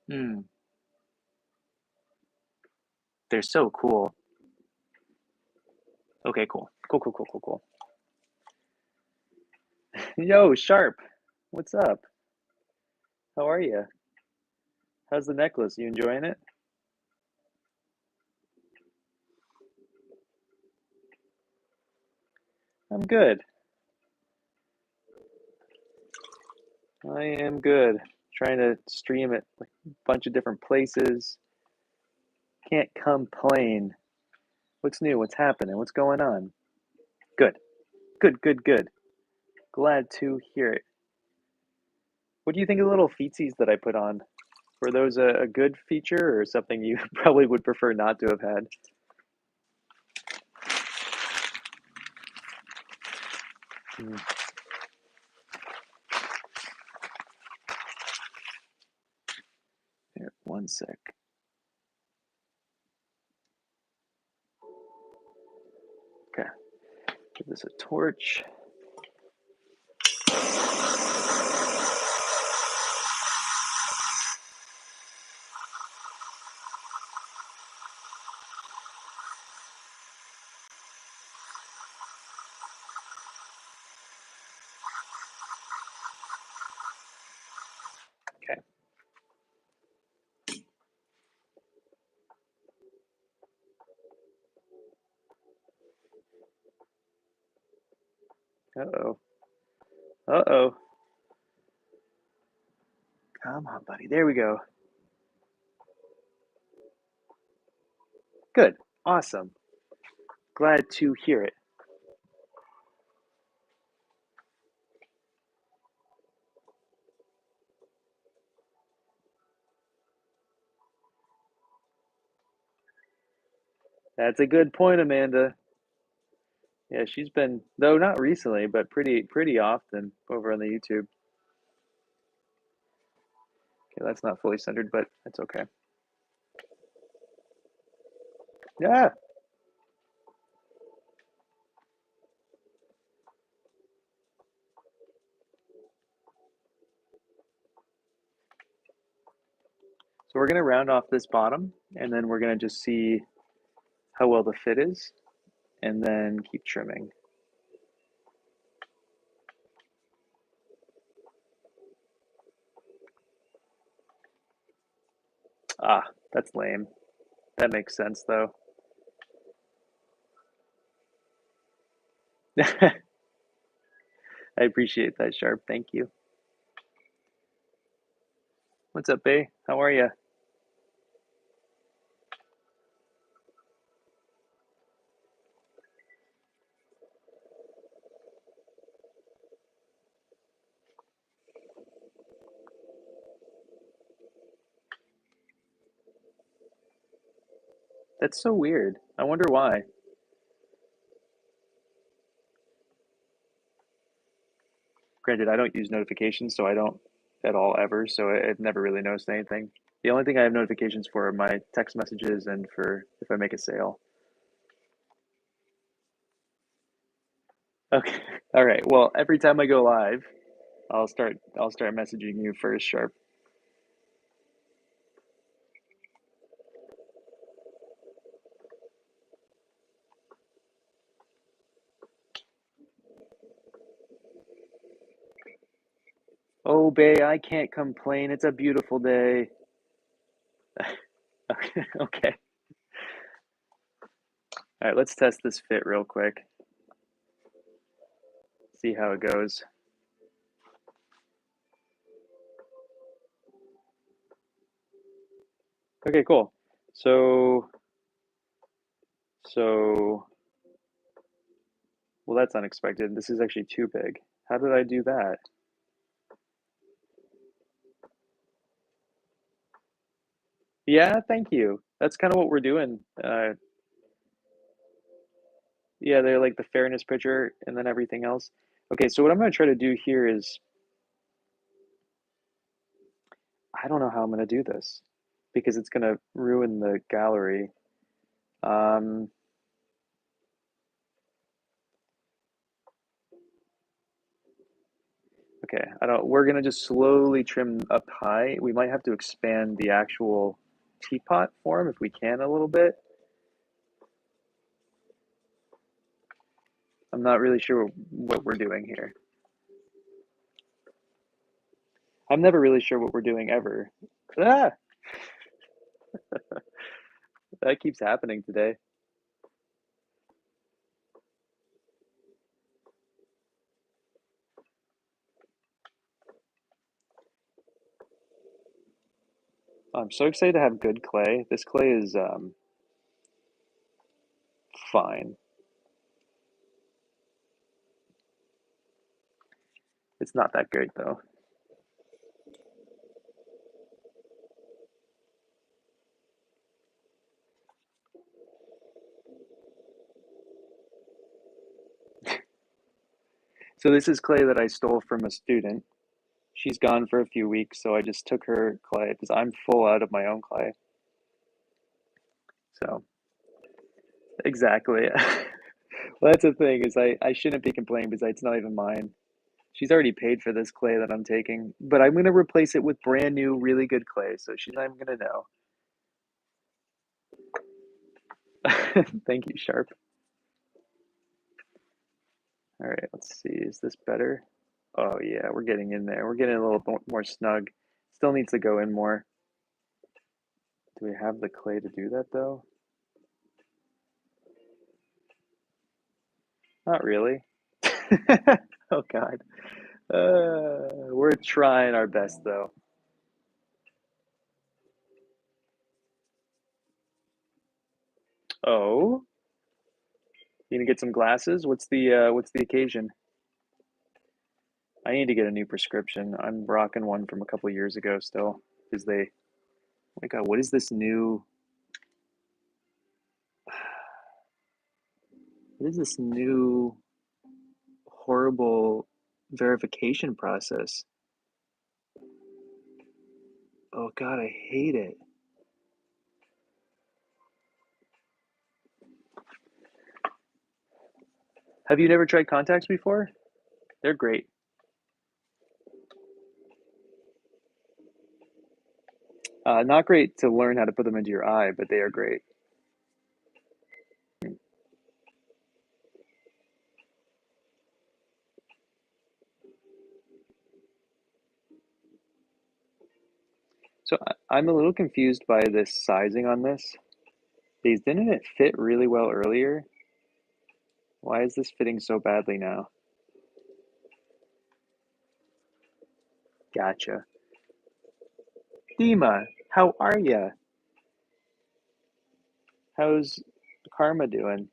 Speaker 1: Hmm. They're so cool. Okay, cool. Cool, cool, cool, cool, cool. Yo, Sharp, what's up? How are you? How's the necklace? You enjoying it? I'm good. I am good. Trying to stream it like a bunch of different places. Can't complain. What's new? What's happening? What's going on? Good. Good, good, good. Glad to hear it. What do you think of the little feetsies that I put on? Were those a good feature or something you probably would prefer not to have had? Hmm. Here, one sec. Okay. Give this a torch. Okay. Uh-oh. Uh-oh. Come on, buddy. There we go. Good. Awesome. Glad to hear it. That's a good point, Amanda. Yeah, she's been, though not recently, but pretty often over on the YouTube. Okay, that's not fully centered, but it's okay. Yeah. So we're gonna round off this bottom, and then we're gonna just see how well the fit is, and then keep trimming. Ah, that's lame. That makes sense though. I appreciate that, Sharp. Thank you. What's up, Bay? How are you? That's so weird. I wonder why. Granted, I don't use notifications, so I don't at all ever, so I've never really noticed anything. The only thing I have notifications for are my text messages and for if I make a sale. Okay. All right. Well, every time I go live, I'll start messaging you first, Sharp. Oh, Bay, I can't complain. It's a beautiful day. Okay. All right, let's test this fit real quick. See how it goes. Okay, cool. So, well, that's unexpected. This is actually too big. How did I do that? Yeah, thank you. That's kind of what we're doing. Yeah, they're like the fairness picture and then everything else. Okay, so what I'm going to try to do here is I don't know how I'm going to do this because it's going to ruin the gallery. Um, Okay, we're gonna just slowly trim up high. We might have to expand the actual teapot form if we can a little bit. I'm not really sure what we're doing here. I'm never really sure what we're doing ever. Ah, that keeps happening today. I'm so excited to have good clay. This clay is fine. It's not that great though. So this is clay that I stole from a student. She's gone for a few weeks, so I just took her clay because I'm full out of my own clay. So exactly. Well, that's the thing is I shouldn't be complaining because it's not even mine. She's already paid for this clay that I'm taking, but I'm gonna replace it with brand new, really good clay, so she's not even gonna know. Thank you, Sharp. All right, let's see. Is this better? Oh yeah, we're getting in there. We're getting a little more snug. Still needs to go in more. Do we have the clay to do that though? Not really. Oh God. We're trying our best though. Oh, you gonna get some glasses? What's the occasion? I need to get a new prescription. I'm rocking one from a couple years ago still. Because oh my God, what is this new, what is this new horrible verification process? Oh God, I hate it. Have you never tried contacts before? They're great. Not great to learn how to put them into your eye, but they are great. So I'm a little confused by this sizing on this. Because didn't it fit really well earlier? Why is this fitting so badly now? Gotcha. Dima, how are ya? How's Karma doing?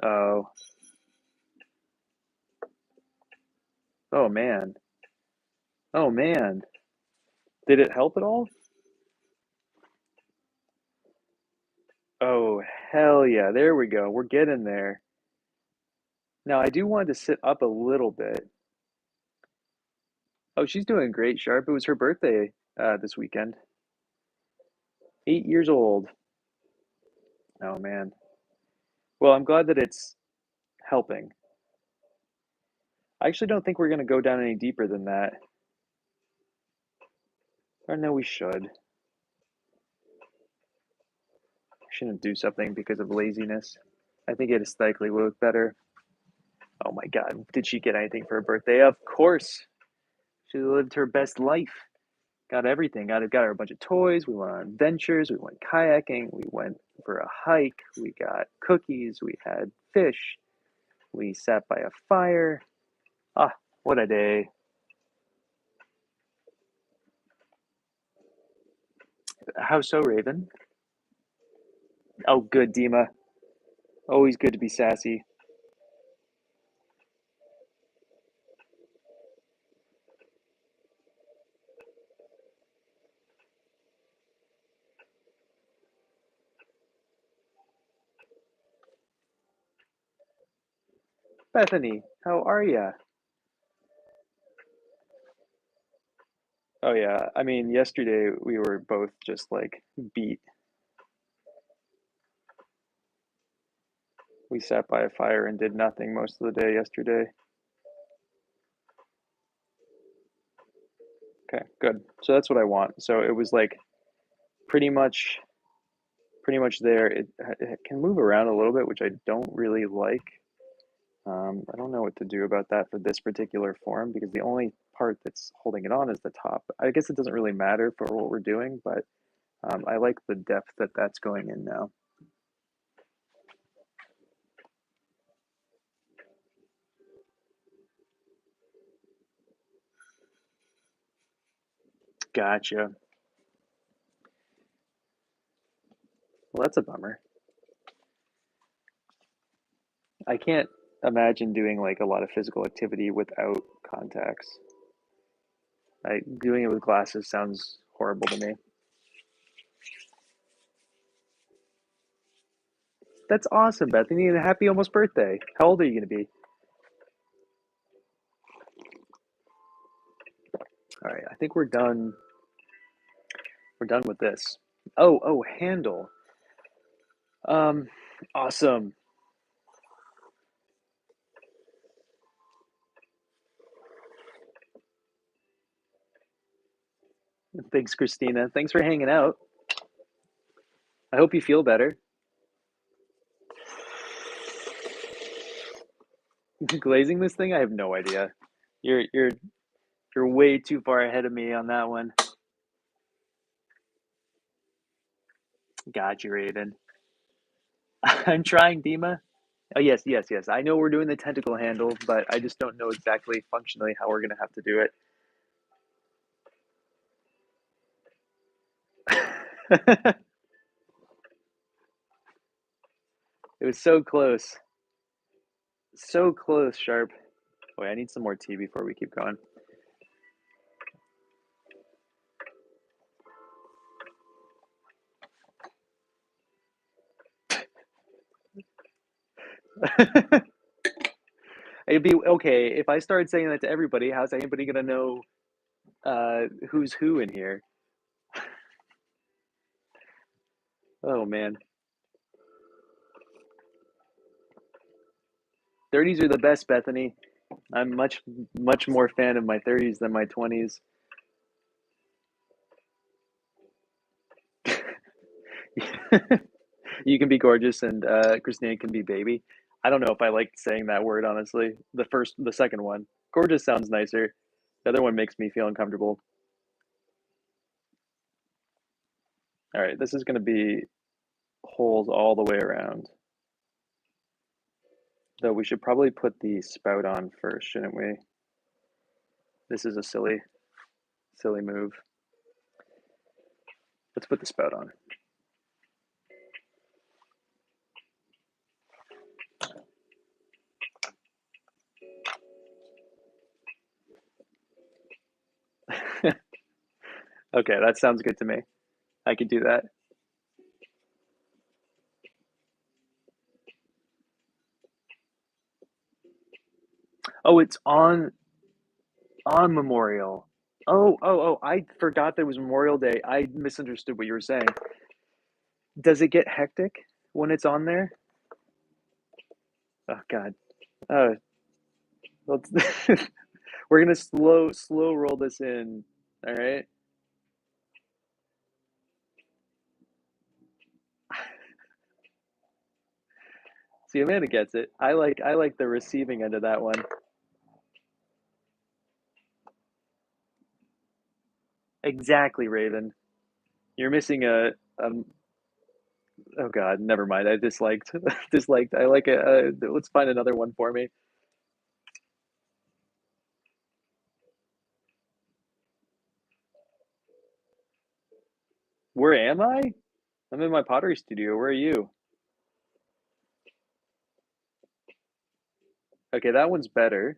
Speaker 1: Oh, oh man. Oh man. Did it help at all? Oh, hell yeah. There we go. We're getting there. Now, I do want to sit up a little bit. Oh, she's doing great, Sharp. It was her birthday this weekend. 8 years old. Oh man. Well, I'm glad that it's helping. I actually don't think we're going to go down any deeper than that. Or no, we should. Shouldn't do something because of laziness. I think it aesthetically would look better. Oh my God. Did she get anything for her birthday? Of course. She lived her best life. Got everything. Got her a bunch of toys. We went on adventures. We went kayaking. We went for a hike. We got cookies. We had fish. We sat by a fire. Ah, what a day. How so, Raven? Oh, good, Dima. Always good to be sassy. Bethany, how are ya? Oh yeah. I mean, yesterday we were both just like beat. We sat by a fire and did nothing most of the day yesterday. Okay, good. So that's what I want. So it was like pretty much there. It can move around a little bit, which I don't really like. I don't know what to do about that for this particular form because the only part that's holding it on is the top. I guess it doesn't really matter for what we're doing, but I like the depth that that's going in now. Gotcha. Well, that's a bummer. I can't imagine doing like a lot of physical activity without contacts. Doing it with glasses sounds horrible to me. That's awesome, Bethany, and happy almost birthday. How old are you going to be? All right, I think we're done. We're done with this. Oh, handle. Um, awesome. Thanks, Christina. Thanks for hanging out. I hope you feel better. Glazing this thing? I have no idea. You're way too far ahead of me on that one. Got you, Raven. I'm trying, Dima. Oh, yes. I know we're doing the tentacle handle, but I just don't know exactly functionally how we're going to have to do it. It was so close. So close, Sharp. Wait, I need some more tea before we keep going. It'd be okay if I started saying that to everybody. How's anybody gonna know who's who in here? Oh man, 30s are the best, Bethany. I'm much more fan of my 30s than my 20s. You can be gorgeous, and Christine can be baby. I don't know if I like saying that word honestly. The second one, gorgeous sounds nicer. The other one makes me feel uncomfortable. All right, this is gonna be holes all the way around. Though we should probably put the spout on first, shouldn't we? This is a silly move. Let's put the spout on. Okay, that sounds good to me. I could do that. Oh, it's on Memorial. Oh, I forgot that it was Memorial Day. I misunderstood what you were saying. Does it get hectic when it's on there? Oh God. Uh, let's we're gonna slow roll this in. All right. See, Amanda gets it. I like the receiving end of that one. Exactly, Raven. You're missing a oh God, never mind. I disliked disliked. I like it. Let's find another one for me. Where am I? I'm in my pottery studio. Where are you? Okay, that one's better.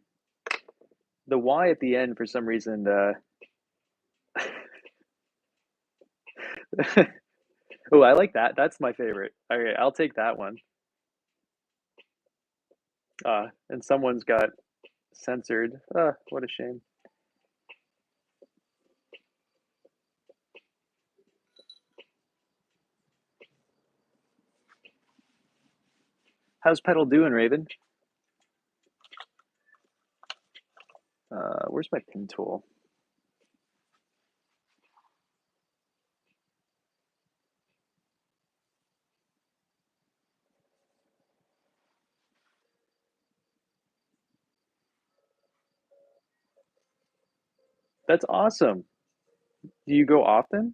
Speaker 1: The Y at the end for some reason. Oh, I like that. That's my favorite. Okay, I'll take that one. And someone's got censored. What a shame. How's Petal doing, Raven? Where's my pin tool? That's awesome. Do you go often?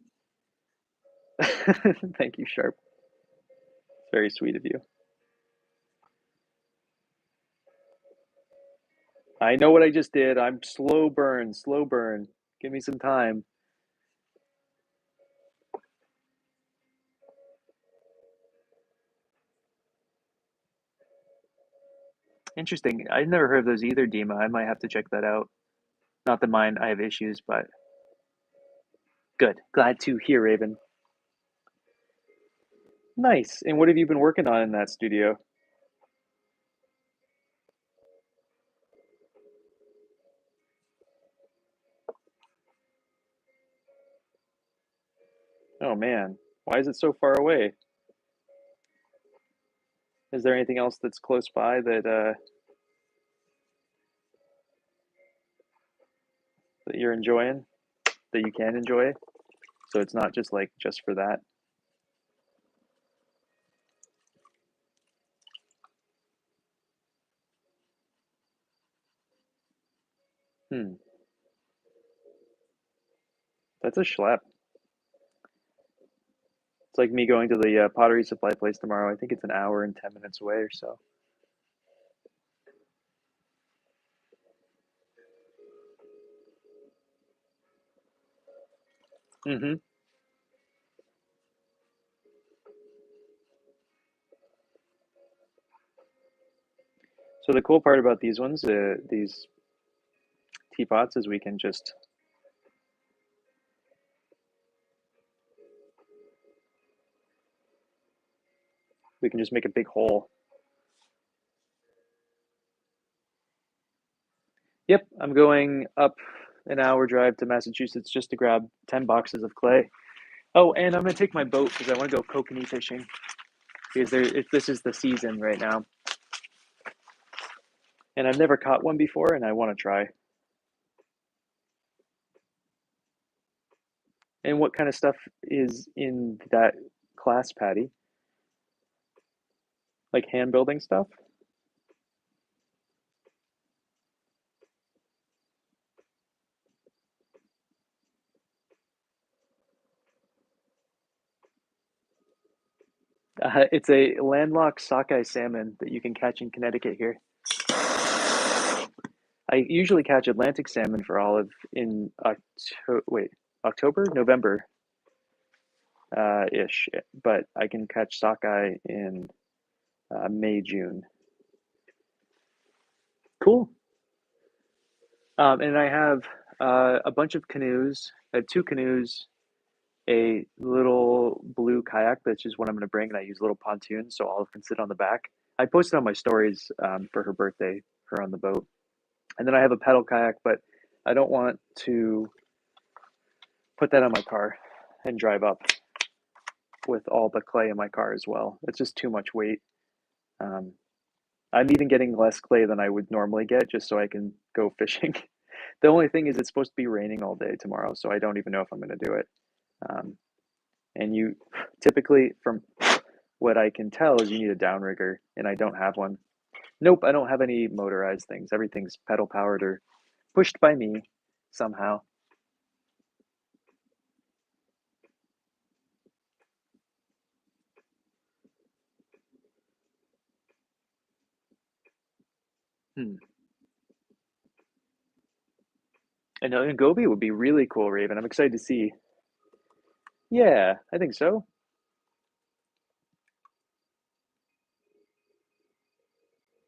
Speaker 1: Thank you, Sharp. It's very sweet of you. I know what I just did. I'm slow burn, slow burn. Give me some time. Interesting. I've never heard of those either, Dima. I might have to check that out. Not that mine, I have issues, but good. Glad to hear, Raven. Nice. And what have you been working on in that studio? Oh man, why is it so far away? Is there anything else that's close by that you're enjoying, that you can enjoy? So it's not just like just for that. Hmm. That's a schlep. It's like me going to the pottery supply place tomorrow. I think it's an hour and 10 minutes away or so. Mm-hmm. So the cool part about these ones, these teapots, is we can just make a big hole. Yep, I'm going up an hour drive to Massachusetts just to grab 10 boxes of clay. Oh, and I'm gonna take my boat because I want to go kokanee fishing because this is the season right now, and I've never caught one before, and I want to try. And what kind of stuff is in that class, Patty? Like hand building stuff? It's a landlocked sockeye salmon that you can catch in Connecticut here. I usually catch Atlantic salmon for olive in October, November, ish, but I can catch sockeye in May, June. Cool. And I have a bunch of canoes. I have two canoes, a little blue kayak that's just what I'm going to bring, and I use little pontoons so Olive can sit on the back. I posted on my stories for her birthday, her on the boat. And then I have a pedal kayak, but I don't want to put that on my car and drive up with all the clay in my car as well. It's just too much weight. Um, I'm even getting less clay than I would normally get just so I can go fishing. The only thing is it's supposed to be raining all day tomorrow, so I don't even know if I'm going to do it. Um, and you typically, from what I can tell, is you need a downrigger, and I don't have one. Nope, I don't have any motorized things. Everything's pedal powered or pushed by me somehow. Hmm. And Gobi would be really cool, Raven. I'm excited to see. Yeah, I think so.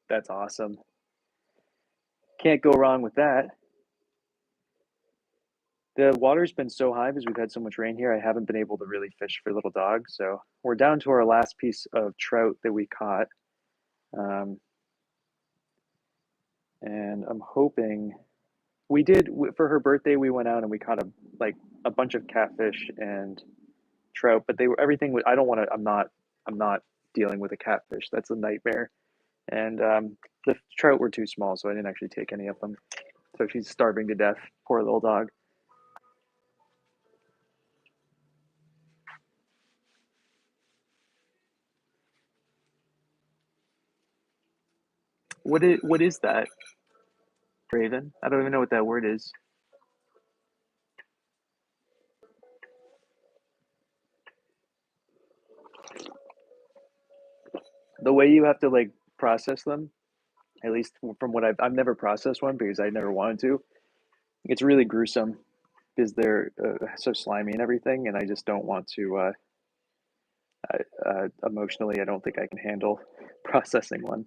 Speaker 1: That's awesome. Can't go wrong with that. The water's been so high because we've had so much rain here. I haven't been able to really fish for little dogs. So we're down to our last piece of trout that we caught. Um, and I'm hoping we did for her birthday. We went out and we caught a bunch of catfish and trout, but they were everything. I don't want to. I'm not dealing with a catfish. That's a nightmare. And the trout were too small, so I didn't actually take any of them. So she's starving to death. Poor little dog. What is that, Raven? I don't even know what that word is. The way you have to like process them, at least from what I've never processed one because I never wanted to. It's really gruesome because they're so slimy and everything, and I just don't want to. Emotionally, I don't think I can handle processing one.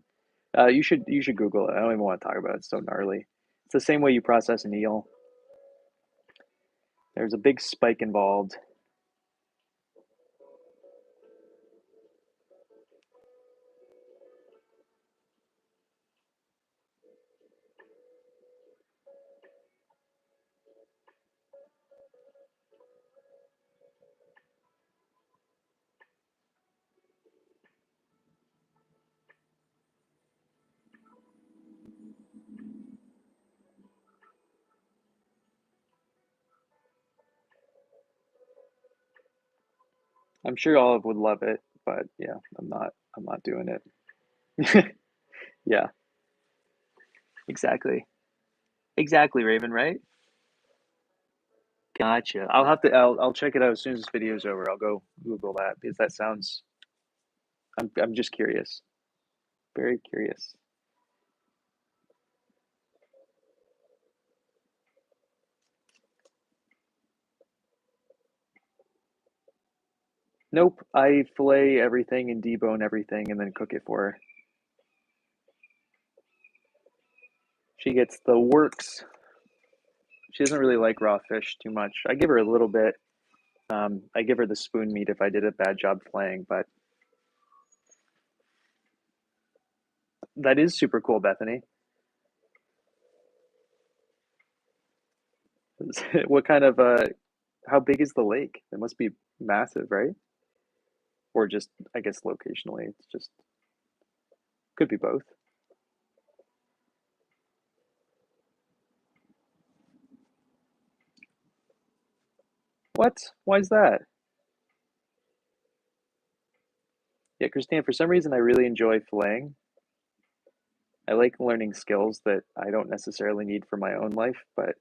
Speaker 1: You should Google it. I don't even want to talk about it. It's so gnarly. It's the same way you process an eel. There's a big spike involved. I'm sure Olive would love it, but yeah, I'm not. I'm not doing it. Yeah, exactly. Exactly, Raven, right? Gotcha. I'll check it out as soon as this video's over. I'll go Google that because that sounds I'm just curious. Very curious. Nope, I fillet everything and debone everything and then cook it for her. She gets the works. She doesn't really like raw fish too much. I give her a little bit. I give her the spoon meat if I did a bad job filleting, but that is super cool, Bethany. What kind of how big is the lake? It must be massive, right? Or just I guess locationally, it's just could be both. What? Why is that? Yeah, Christine, for some reason I really enjoy filleting. I like learning skills that I don't necessarily need for my own life, but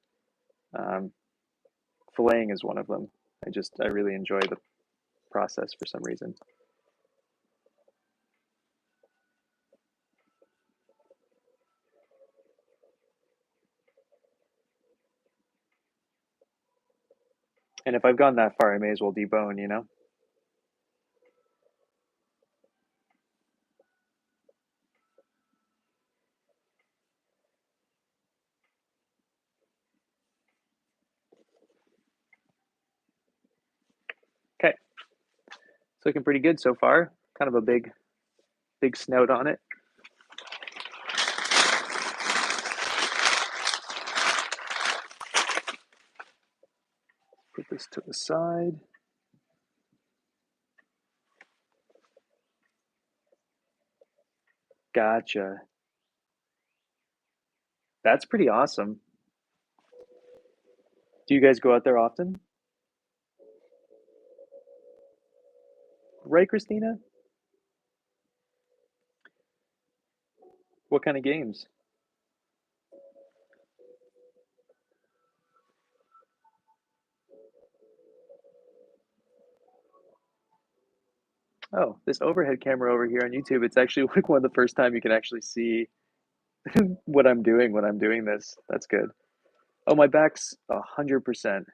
Speaker 1: um, filleting is one of them. I really enjoy the process for some reason. And if I've gone that far, I may as well debone, you know? Okay, it's looking pretty good so far. Kind of a big snout on it. Put this to the side. Gotcha. That's pretty awesome. Do you guys go out there often? Right, Christina? What kind of games? Oh, this overhead camera over here on YouTube, it's actually like one of the first time you can actually see what I'm doing when I'm doing this. That's good. Oh, my back's 100%.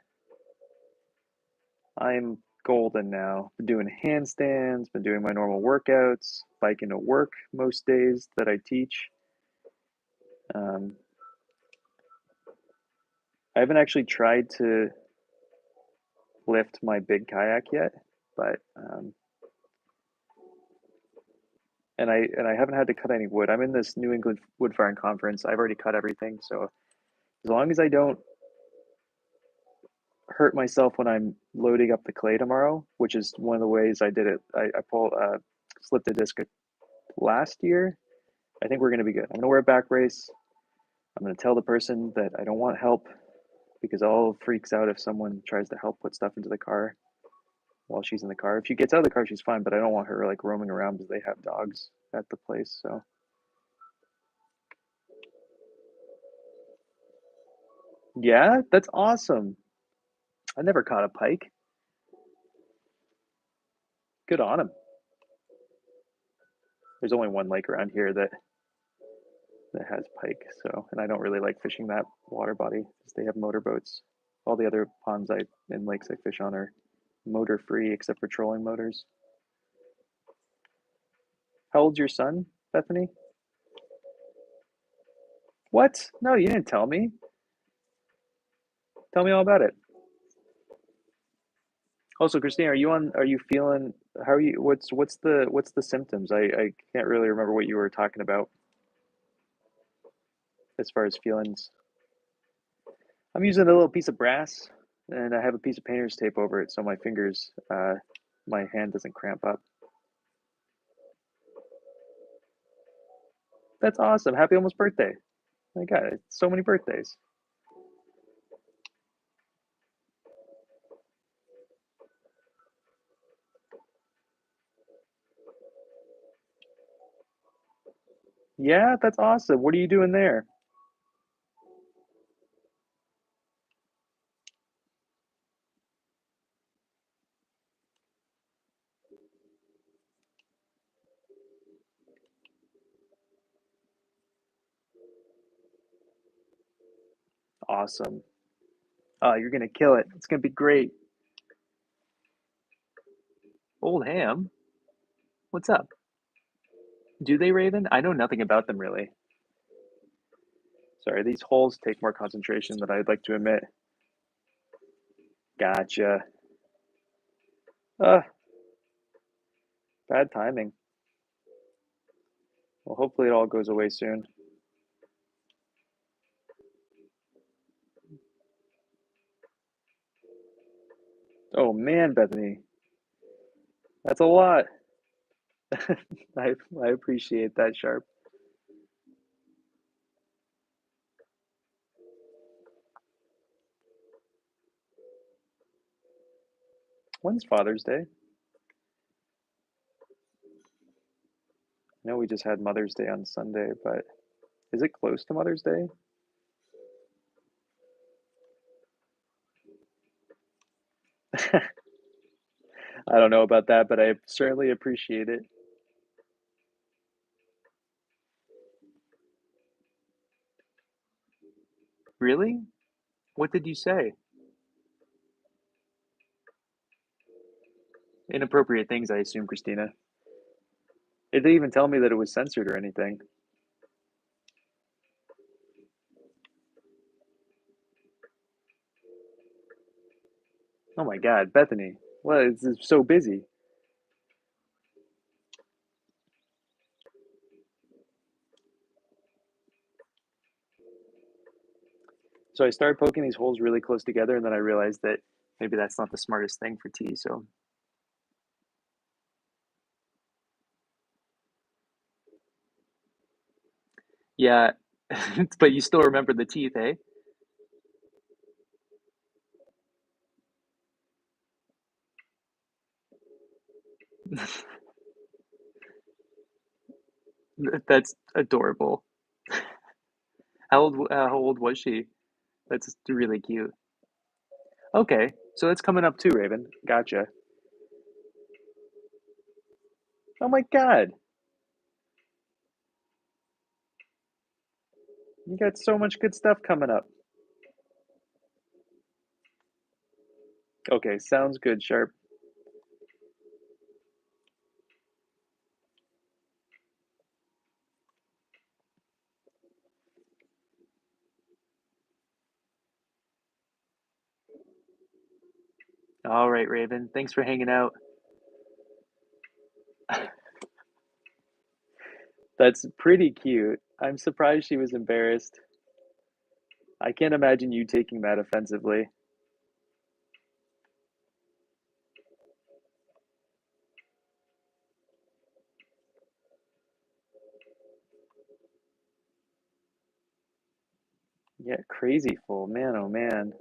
Speaker 1: I'm golden now. Been doing handstands, been doing my normal workouts, biking to work most days that I teach. Um, I haven't actually tried to lift my big kayak yet, but and I haven't had to cut any wood. I'm in this New England wood firing conference. I've already cut everything, so as long as I don't hurt myself when I'm loading up the clay tomorrow, which is one of the ways I did it. I slipped a disc last year, I think we're going to be good. I'm going to wear a back brace. I'm going to tell the person that I don't want help because all freaks out if someone tries to help put stuff into the car while she's in the car. If she gets out of the car, she's fine, but I don't want her like roaming around because they have dogs at the place. So yeah, that's awesome. I never caught a pike. Good on him. There's only one lake around here that has pike, so and I don't really like fishing that water body because they have motorboats. All the other ponds and lakes I fish on are motor free except for trolling motors. How old's your son, Bethany? What? No, you didn't tell me. Tell me all about it. Also, Christine, are you feeling how are you what's the symptoms? I can't really remember what you were talking about as far as feelings. I'm using a little piece of brass and I have a piece of painter's tape over it so my fingers my hand doesn't cramp up. That's awesome. Happy almost birthday. My God, it's so many birthdays. Yeah, that's awesome. What are you doing there? Awesome. Oh, you're gonna kill it. It's gonna be great. Old Ham, what's up? Do they raven? I know nothing about them really. Sorry, these holes take more concentration than I'd like to admit. Gotcha. Bad timing. Well, hopefully it all goes away soon. Oh man, Bethany, that's a lot. I appreciate that, Sharp. When's Father's Day? I know we just had Mother's Day on Sunday, but is it close to Mother's Day? I don't know about that, but I certainly appreciate it. Really? What did you say? Inappropriate things, I assume, Christina. It didn't even tell me that it was censored or anything. Oh my God, Bethany. Well, it's so busy. So I started poking these holes really close together, and then I realized that maybe that's not the smartest thing for tea. So yeah, but you still remember the teeth, eh? That's adorable. How old was she? That's really cute. Okay, so that's coming up too, Raven. Gotcha. Oh my God, you got so much good stuff coming up. Okay, sounds good, Sharp. All right, Raven. Thanks for hanging out. That's pretty cute. I'm surprised she was embarrassed. I can't imagine you taking that offensively. Yeah, crazy full. Man, oh man.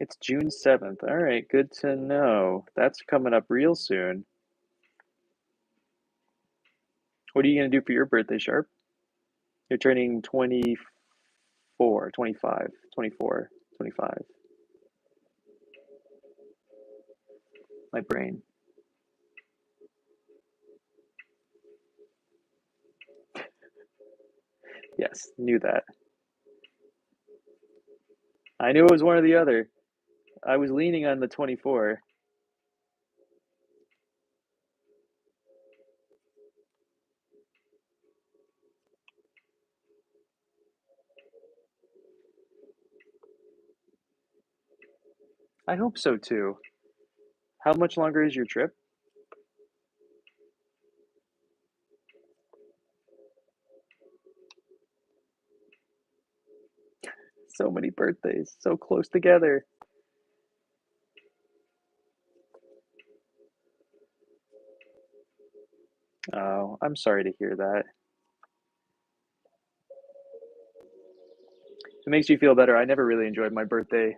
Speaker 1: It's June 7th. All right, good to know. That's coming up real soon. What are you going to do for your birthday, Sharp? You're turning 24, 25, 24, 25. My brain. Yes, knew that. I knew it was one or the other. I was leaning on the 24. I hope so too. How much longer is your trip? So many birthdays, so close together. Oh, I'm sorry to hear that. It makes you feel better. I never really enjoyed my birthday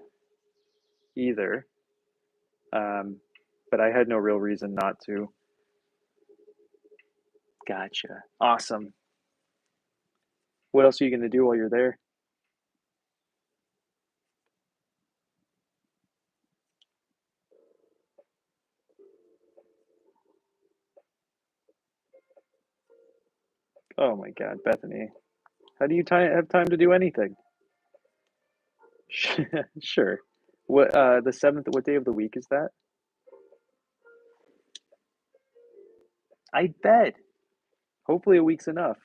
Speaker 1: either, um, but I had no real reason not to. Gotcha. Awesome. What else are you going to do while you're there? Oh my God, Bethany. How do you have time to do anything? Sure. What the 7th, what day of the week is that? I bet. Hopefully a week's enough.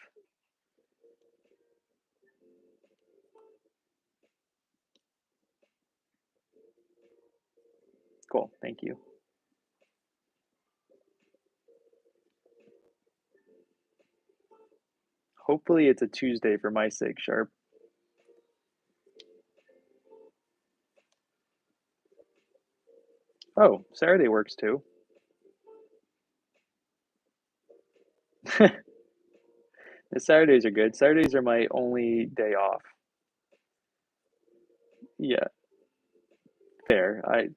Speaker 1: Cool. Thank you. Hopefully it's a Tuesday for my sake, Sharp. Oh, Saturday works too. The Saturdays are good. Saturdays are my only day off. Yeah, fair. I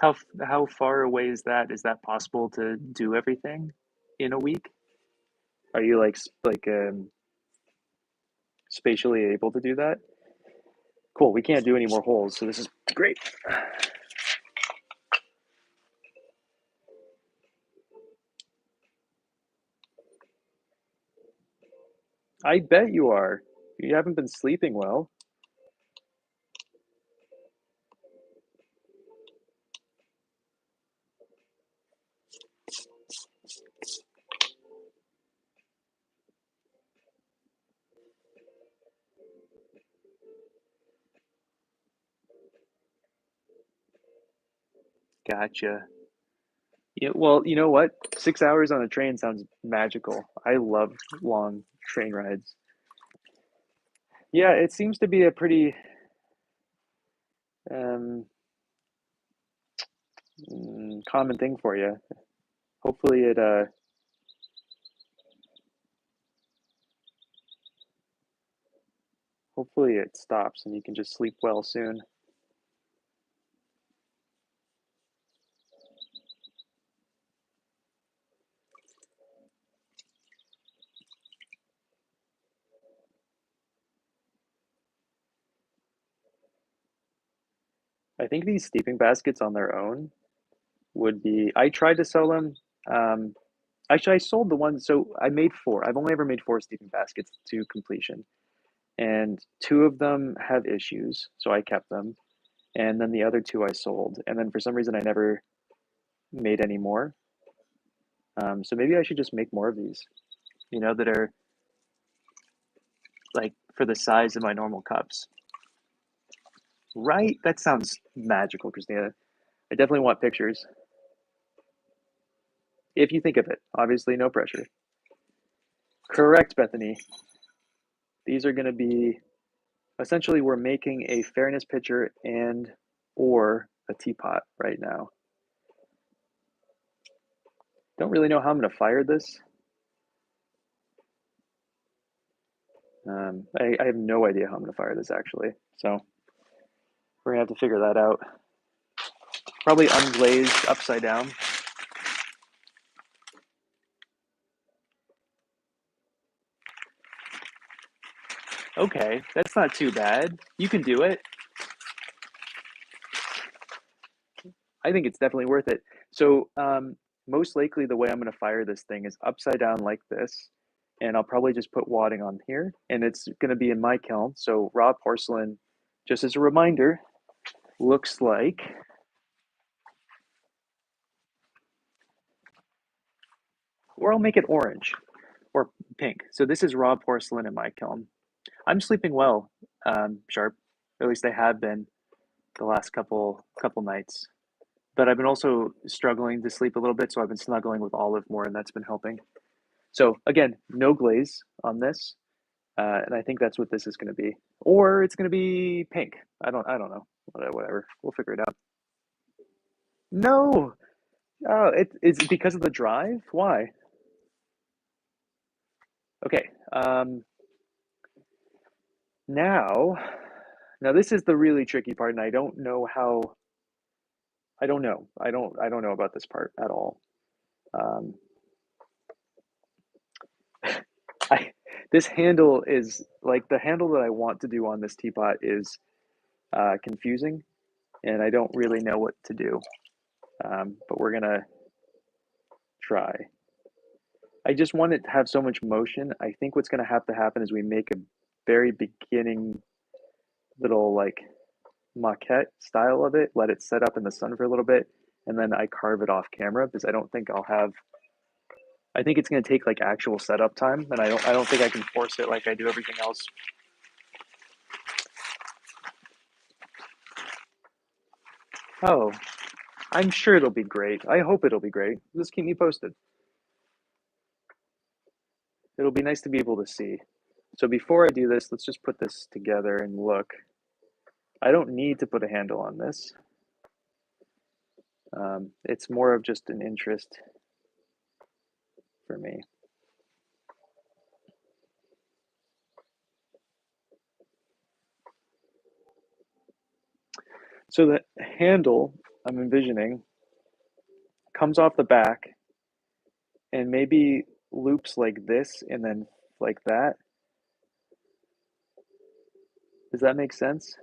Speaker 1: how far away is that? Is that possible to do everything in a week? Are you spatially able to do that? Cool. We can't do any more holes, so this is great. I bet you are. You haven't been sleeping well. Gotcha. Yeah, well, you know what? 6 hours on a train sounds magical. I love long train rides. Yeah, it seems to be a pretty um, common thing for you. Hopefully hopefully it stops and you can just sleep well soon. I think these steeping baskets on their own would be. I tried to sell them. Um, Actually, I sold the one. So I made four. I've only ever made four steeping baskets to completion, and two of them have issues, so I kept them. And then the other two I sold. And then for some reason, I never made any more. So maybe I should just make more of these. That are for the size of my normal cups. Right? That sounds magical, Christina. I definitely want pictures. If you think of it. Obviously, no pressure. Correct, Bethany. These are going to be, essentially, we're making a fairness pitcher and or a teapot right now. Don't really know how I'm going to fire this. I have no idea how I'm going to fire this, actually. So we're going to have to figure that out. Probably unglazed upside down. Okay, that's not too bad. You can do it. I think it's definitely worth it. So most likely the way I'm going to fire this thing is upside down like this. And I'll probably just put wadding on here. And it's going to be in my kiln. So raw porcelain, just as a reminder, looks like... Or I'll make it orange or pink. So this is raw porcelain in my kiln. I'm sleeping well, Sharp. At least I have been the last couple nights. But I've been also struggling to sleep a little bit, so I've been snuggling with Olive more, and that's been helping. So again, no glaze on this, and I think that's what this is going to be, or it's going to be pink. I don't know. Whatever. We'll figure it out. No, it's because of the drive. Why? Okay. Now this is the really tricky part, and I don't know how. I don't know. I don't know about this part at all. This handle is like the handle that I want to do on this teapot is confusing, and I don't really know what to do. But we're gonna try. I just want it to have so much motion. I think what's gonna have to happen is we make a very beginning little like maquette style of it, let it set up in the sun for a little bit, and then I carve it off camera because I don't think I'll have. I think it's going to take like actual setup time, and I don't think I can force it like I do everything else. Oh, I'm sure it'll be great. I hope it'll be great. Just keep me posted. It'll be nice to be able to see. So before I do this, let's just put this together and look. I don't need to put a handle on this. It's more of just an interest for me. So the handle I'm envisioning comes off the back and maybe loops like this and then like that. Does that make sense?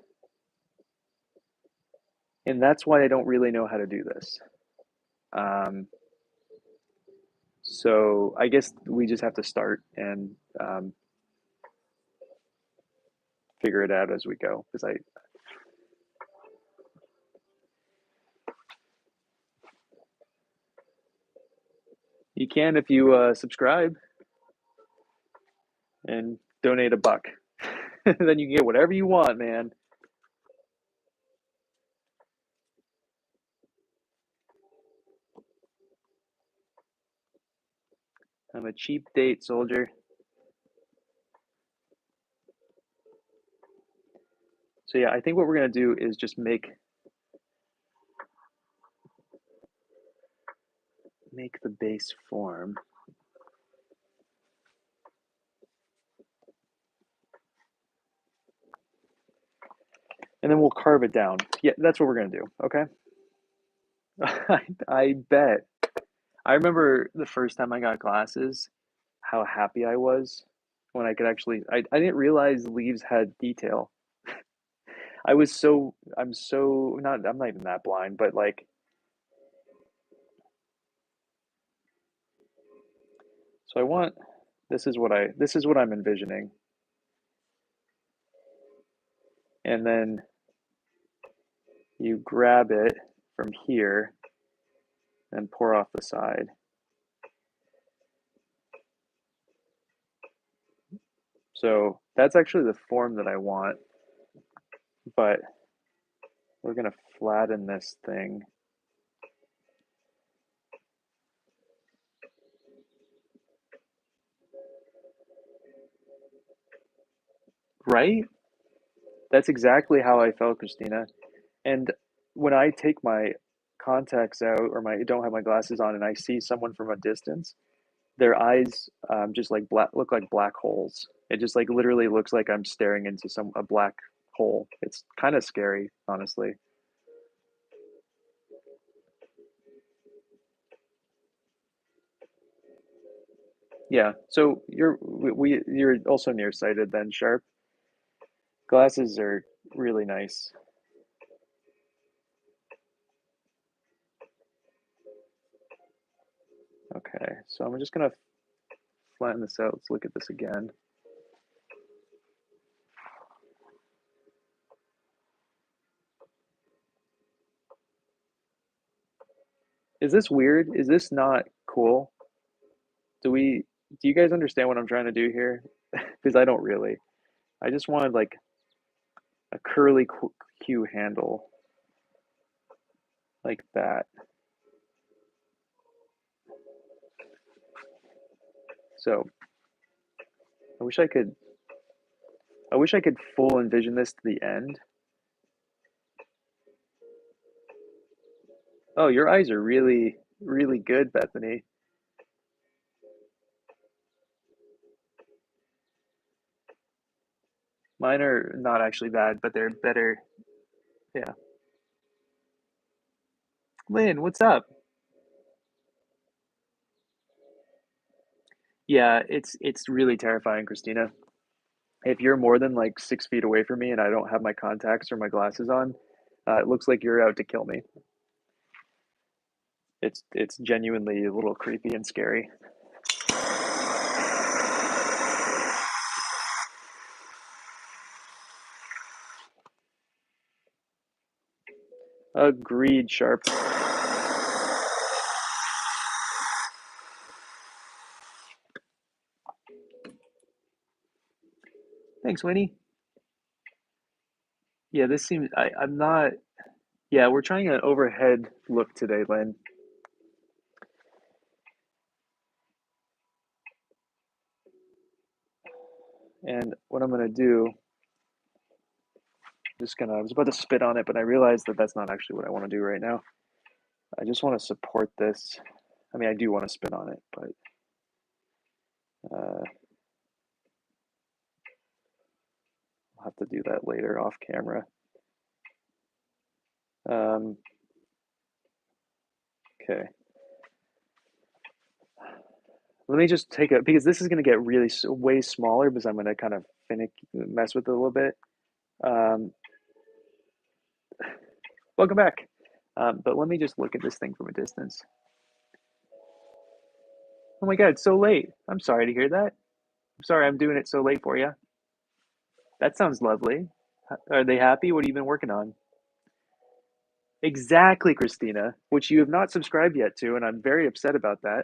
Speaker 1: And that's why I don't really know how to do this. So I guess we just have to start and figure it out as we go. Because you can if you subscribe and donate $1. Then you can get whatever you want, man. I'm a cheap date, soldier. So yeah, I think what we're gonna do is just make the base form. And then we'll carve it down. Yeah, that's what we're gonna do, okay? I bet. I remember the first time I got glasses, how happy I was when I could actually, I didn't realize leaves had detail. I'm not even that blind, but like, so I want, this is what I'm envisioning. And then you grab it from here and pour off the side. So that's actually the form that I want, but we're gonna flatten this thing. Right? That's exactly how I felt, Christina. And when I take my contacts out or my don't have my glasses on and I see someone from a distance, their eyes just like look like black holes. It just like literally looks like I'm staring into a black hole. It's kind of scary, honestly. Yeah. So you're also nearsighted then, Sharp. Glasses are really nice. Okay. So I'm just gonna flatten this out. Let's look at this again. Is this weird? Is this not cool? Do you guys understand what I'm trying to do here? Because I don't really. I just wanted like a curly Q handle like that. So I wish I could full envision this to the end. Oh, your eyes are really, really good, Bethany. Mine are not actually bad, but they're better. Yeah. Lynn, what's up? Yeah, it's really terrifying, Christina. If you're more than like 6 feet away from me and I don't have my contacts or my glasses on, it looks like you're out to kill me. It's genuinely a little creepy and scary. Agreed, Sharp. Thanks, Winnie. Yeah, this seems. I'm not. Yeah, we're trying an overhead look today, Lynn. And what I'm gonna do, I was about to spit on it, but I realized that that's not actually what I want to do right now. I just want to support this. I mean, I do want to spit on it, but I'll have to do that later off camera. Um, okay. Let me just take a, because this is going to get really way smaller because I'm going to kind of mess with it a little bit. Um, welcome back. But let me just look at this thing from a distance. Oh my God, it's so late. I'm sorry to hear that. I'm sorry I'm doing it so late for you. That sounds lovely. Are they happy? What have you been working on? Exactly, Christina, which you have not subscribed yet to, and I'm very upset about that.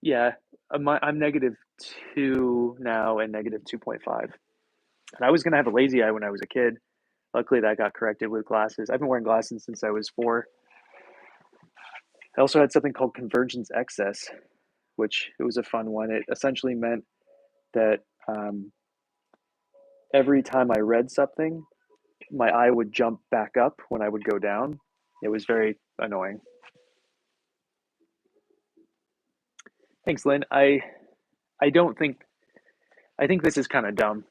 Speaker 1: Yeah, I'm -2 now and -2.5. And I was going to have a lazy eye when I was a kid. Luckily, that got corrected with glasses. I've been wearing glasses since I was 4. I also had something called convergence excess, which it was a fun one. It essentially meant that every time I read something, my eye would jump back up when I would go down. It was very annoying. Thanks, Lynn. I don't think I think this is kind of dumb.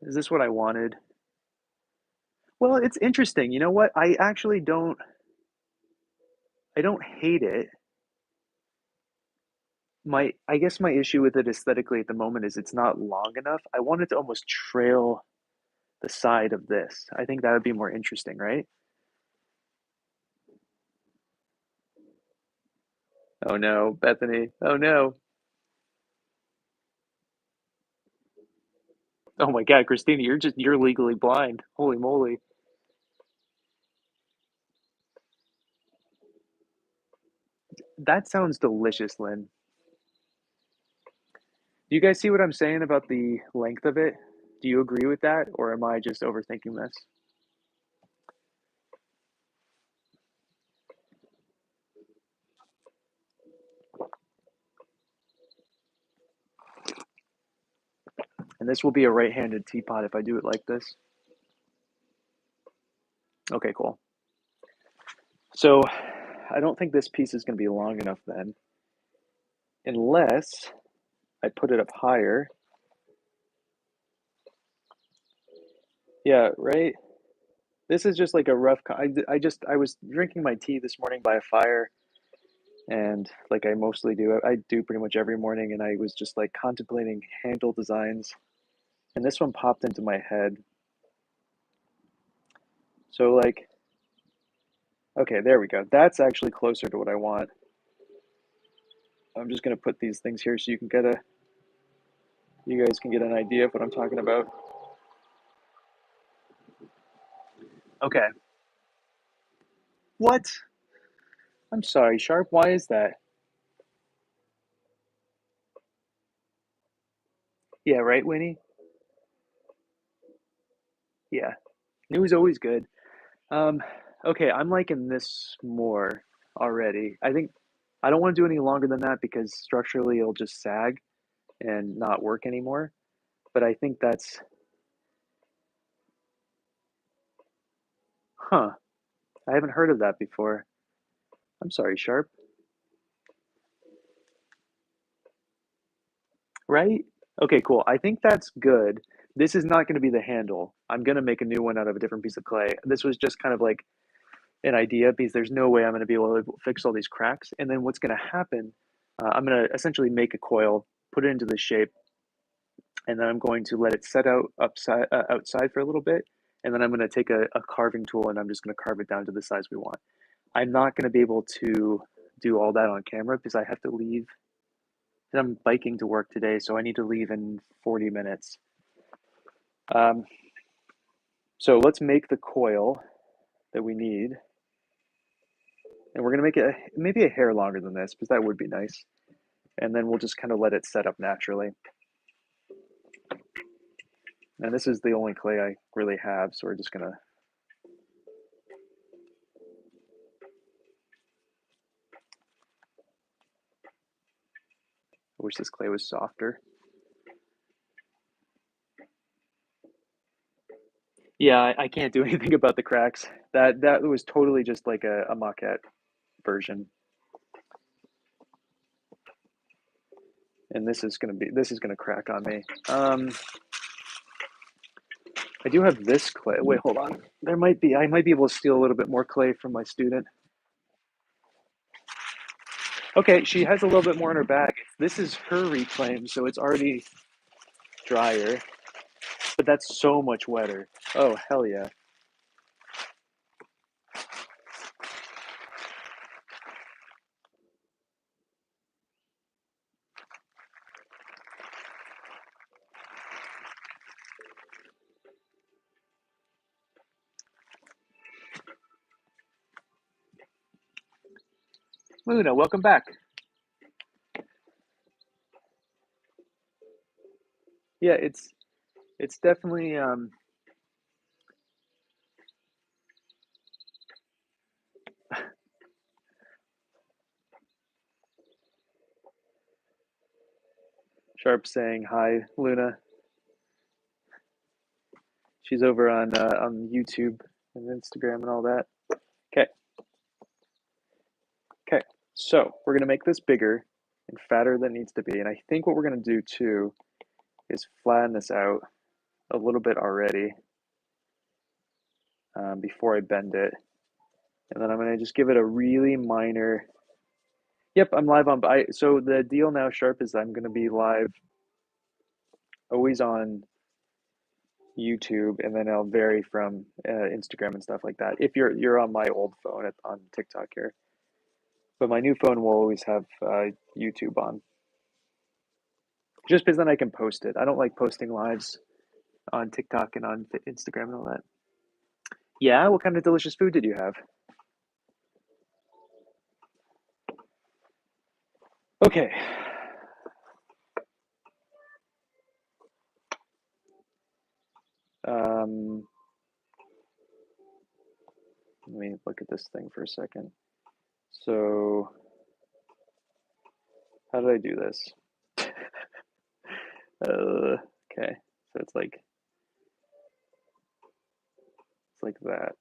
Speaker 1: Is this what I wanted? Well, it's interesting. You know what? I don't hate it. I guess my issue with it aesthetically at the moment is it's not long enough. I want it to almost trail the side of this. I think that would be more interesting, right? Oh no, Bethany. Oh no. Oh my God, Christina, you're legally blind. Holy moly. That sounds delicious, Lynn. Do you guys see what I'm saying about the length of it? Do you agree with that, or am I just overthinking this? And this will be a right-handed teapot if I do it like this. Okay, cool. So I don't think this piece is going to be long enough then, unless I put it up higher. Yeah, right? This is just like a rough, I was drinking my tea this morning by a fire, and like I mostly do, I do pretty much every morning, and I was just like contemplating handle designs, and this one popped into my head. So like, okay, there we go. That's actually closer to what I want. I'm just gonna put these things here so you guys can get an idea of what I'm talking about. Okay. What? I'm sorry, Sharp. Why is that? Yeah, right, Winnie? Yeah. New is always good. Um, okay, I'm liking this more already. I think I don't want to do any longer than that because structurally it'll just sag and not work anymore. But I think that's, huh, I haven't heard of that before. I'm sorry, Sharp. Right? Okay, cool. I think that's good. This is not going to be the handle. I'm going to make a new one out of a different piece of clay. This was just kind of like an idea because there's no way I'm going to be able to fix all these cracks. And then what's going to happen, I'm going to essentially make a coil, put it into the shape, and then I'm going to let it set out outside for a little bit. And then I'm going to take a carving tool and I'm just going to carve it down to the size we want. I'm not going to be able to do all that on camera because I have to leave. And I'm biking to work today, so I need to leave in 40 minutes. Um, so let's make the coil that we need. And we're going to make it maybe a hair longer than this because that would be nice. And then we'll just kind of let it set up naturally. And this is the only clay I really have, so we're just going to. I wish this clay was softer. Yeah, I can't do anything about the cracks. That was totally just like a maquette version. And this is gonna crack on me. I do have this clay. Wait, hold on. I might be able to steal a little bit more clay from my student. Okay, she has a little bit more in her bag. This is her reclaim, so it's already drier, but that's so much wetter. Oh, hell yeah. Luna, welcome back. Yeah, it's definitely Sharp saying hi, Luna. She's over on YouTube and Instagram and all that. Okay, okay. So we're gonna make this bigger and fatter than it needs to be. And I think what we're gonna do too is flatten this out a little bit already before I bend it. And then I'm gonna just give it a really minor. Yep, I'm live on. So the deal now, Sharp, is I'm gonna be live, always on YouTube, and then I'll vary from Instagram and stuff like that. If you're on my old phone on TikTok here, but my new phone will always have YouTube on, just because then I can post it. I don't like posting lives on TikTok and on Instagram and all that. Yeah, what kind of delicious food did you have? Okay. Let me look at this thing for a second. So, how did I do this? Okay, so it's like that.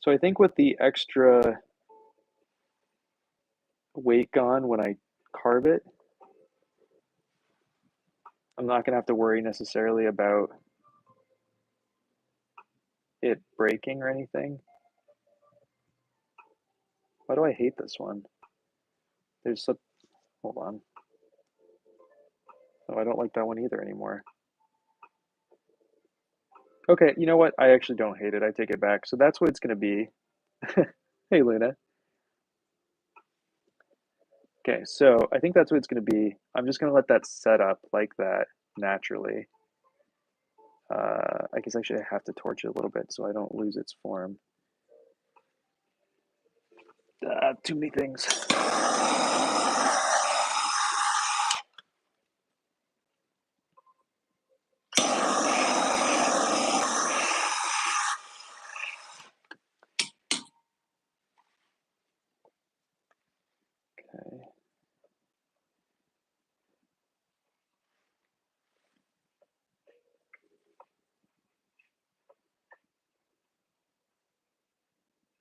Speaker 1: So I think with the extra weight gone when I carve it, I'm not gonna have to worry necessarily about it breaking or anything. Why do I hate this one? There's some, hold on. Oh, I don't like that one either anymore. Okay, you know what? I actually don't hate it. I take it back. So that's what it's gonna be. Hey, Luna. Okay, so I think that's what it's gonna be. I'm just gonna let that set up like that naturally. I guess actually I have to torch it a little bit so I don't lose its form. Too many things. Okay.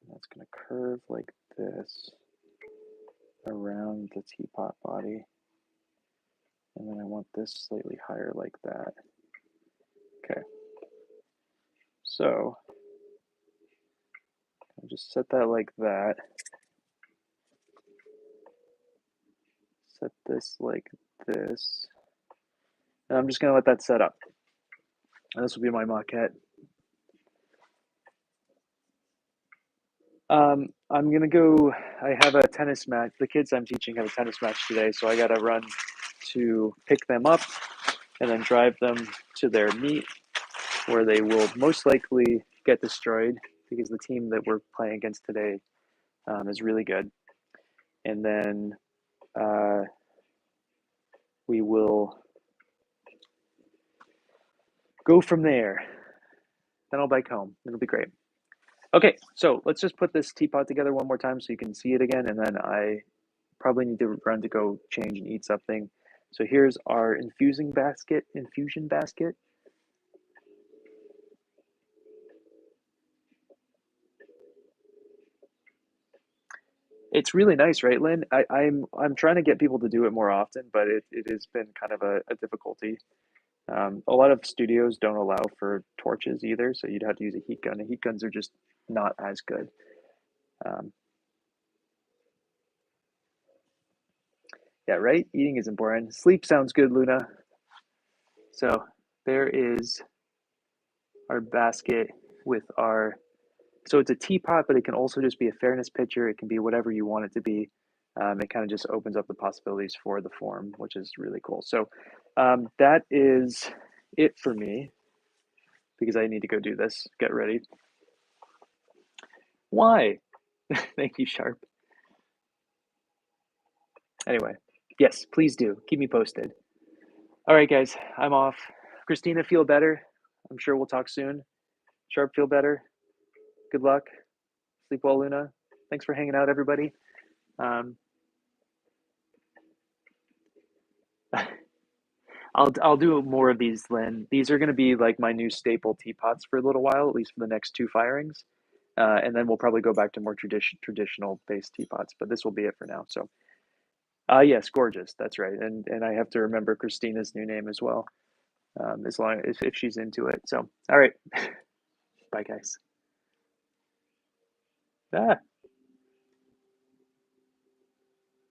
Speaker 1: That's gonna curve like this around the teapot body. And then I want this slightly higher like that. Okay. So I'll just set that like that. Set this like this. And I'm just gonna let that set up. And this will be my maquette. I'm gonna go. I have a tennis match. The kids I'm teaching have a tennis match today, so I gotta run to pick them up and then drive them to their meet, where they will most likely get destroyed because the team that we're playing against today is really good. And then we will go from there. Then I'll bike home. It'll be great. Okay, so let's just put this teapot together one more time so you can see it again, and then I probably need to run to go change and eat something. So here's our infusion basket. It's really nice, right, Lynn? I'm trying to get people to do it more often, but it has been kind of a difficulty. A lot of studios don't allow for torches either, so you'd have to use a heat gun. And heat guns are just not as good. Um, yeah, right? Eating is important. Sleep sounds good, Luna. So there is our basket with our, so it's a teapot, but it can also just be a fairness pitcher. It can be whatever you want it to be. It kind of just opens up the possibilities for the form, which is really cool. So that is it for me because I need to go do this. Get ready. Why? Thank you, Sharp. Anyway, yes, please do. Keep me posted. All right, guys, I'm off. Christina, feel better. I'm sure we'll talk soon. Sharp, feel better. Good luck. Sleep well, Luna. Thanks for hanging out, everybody. Um, I'll do more of these, Lynn. These are going to be like my new staple teapots for a little while, at least for the next two firings, and then we'll probably go back to more traditional based teapots. But this will be it for now. So, yes, gorgeous. That's right, and I have to remember Christina's new name as well, as long as if she's into it. So, all right, bye, guys. Ah.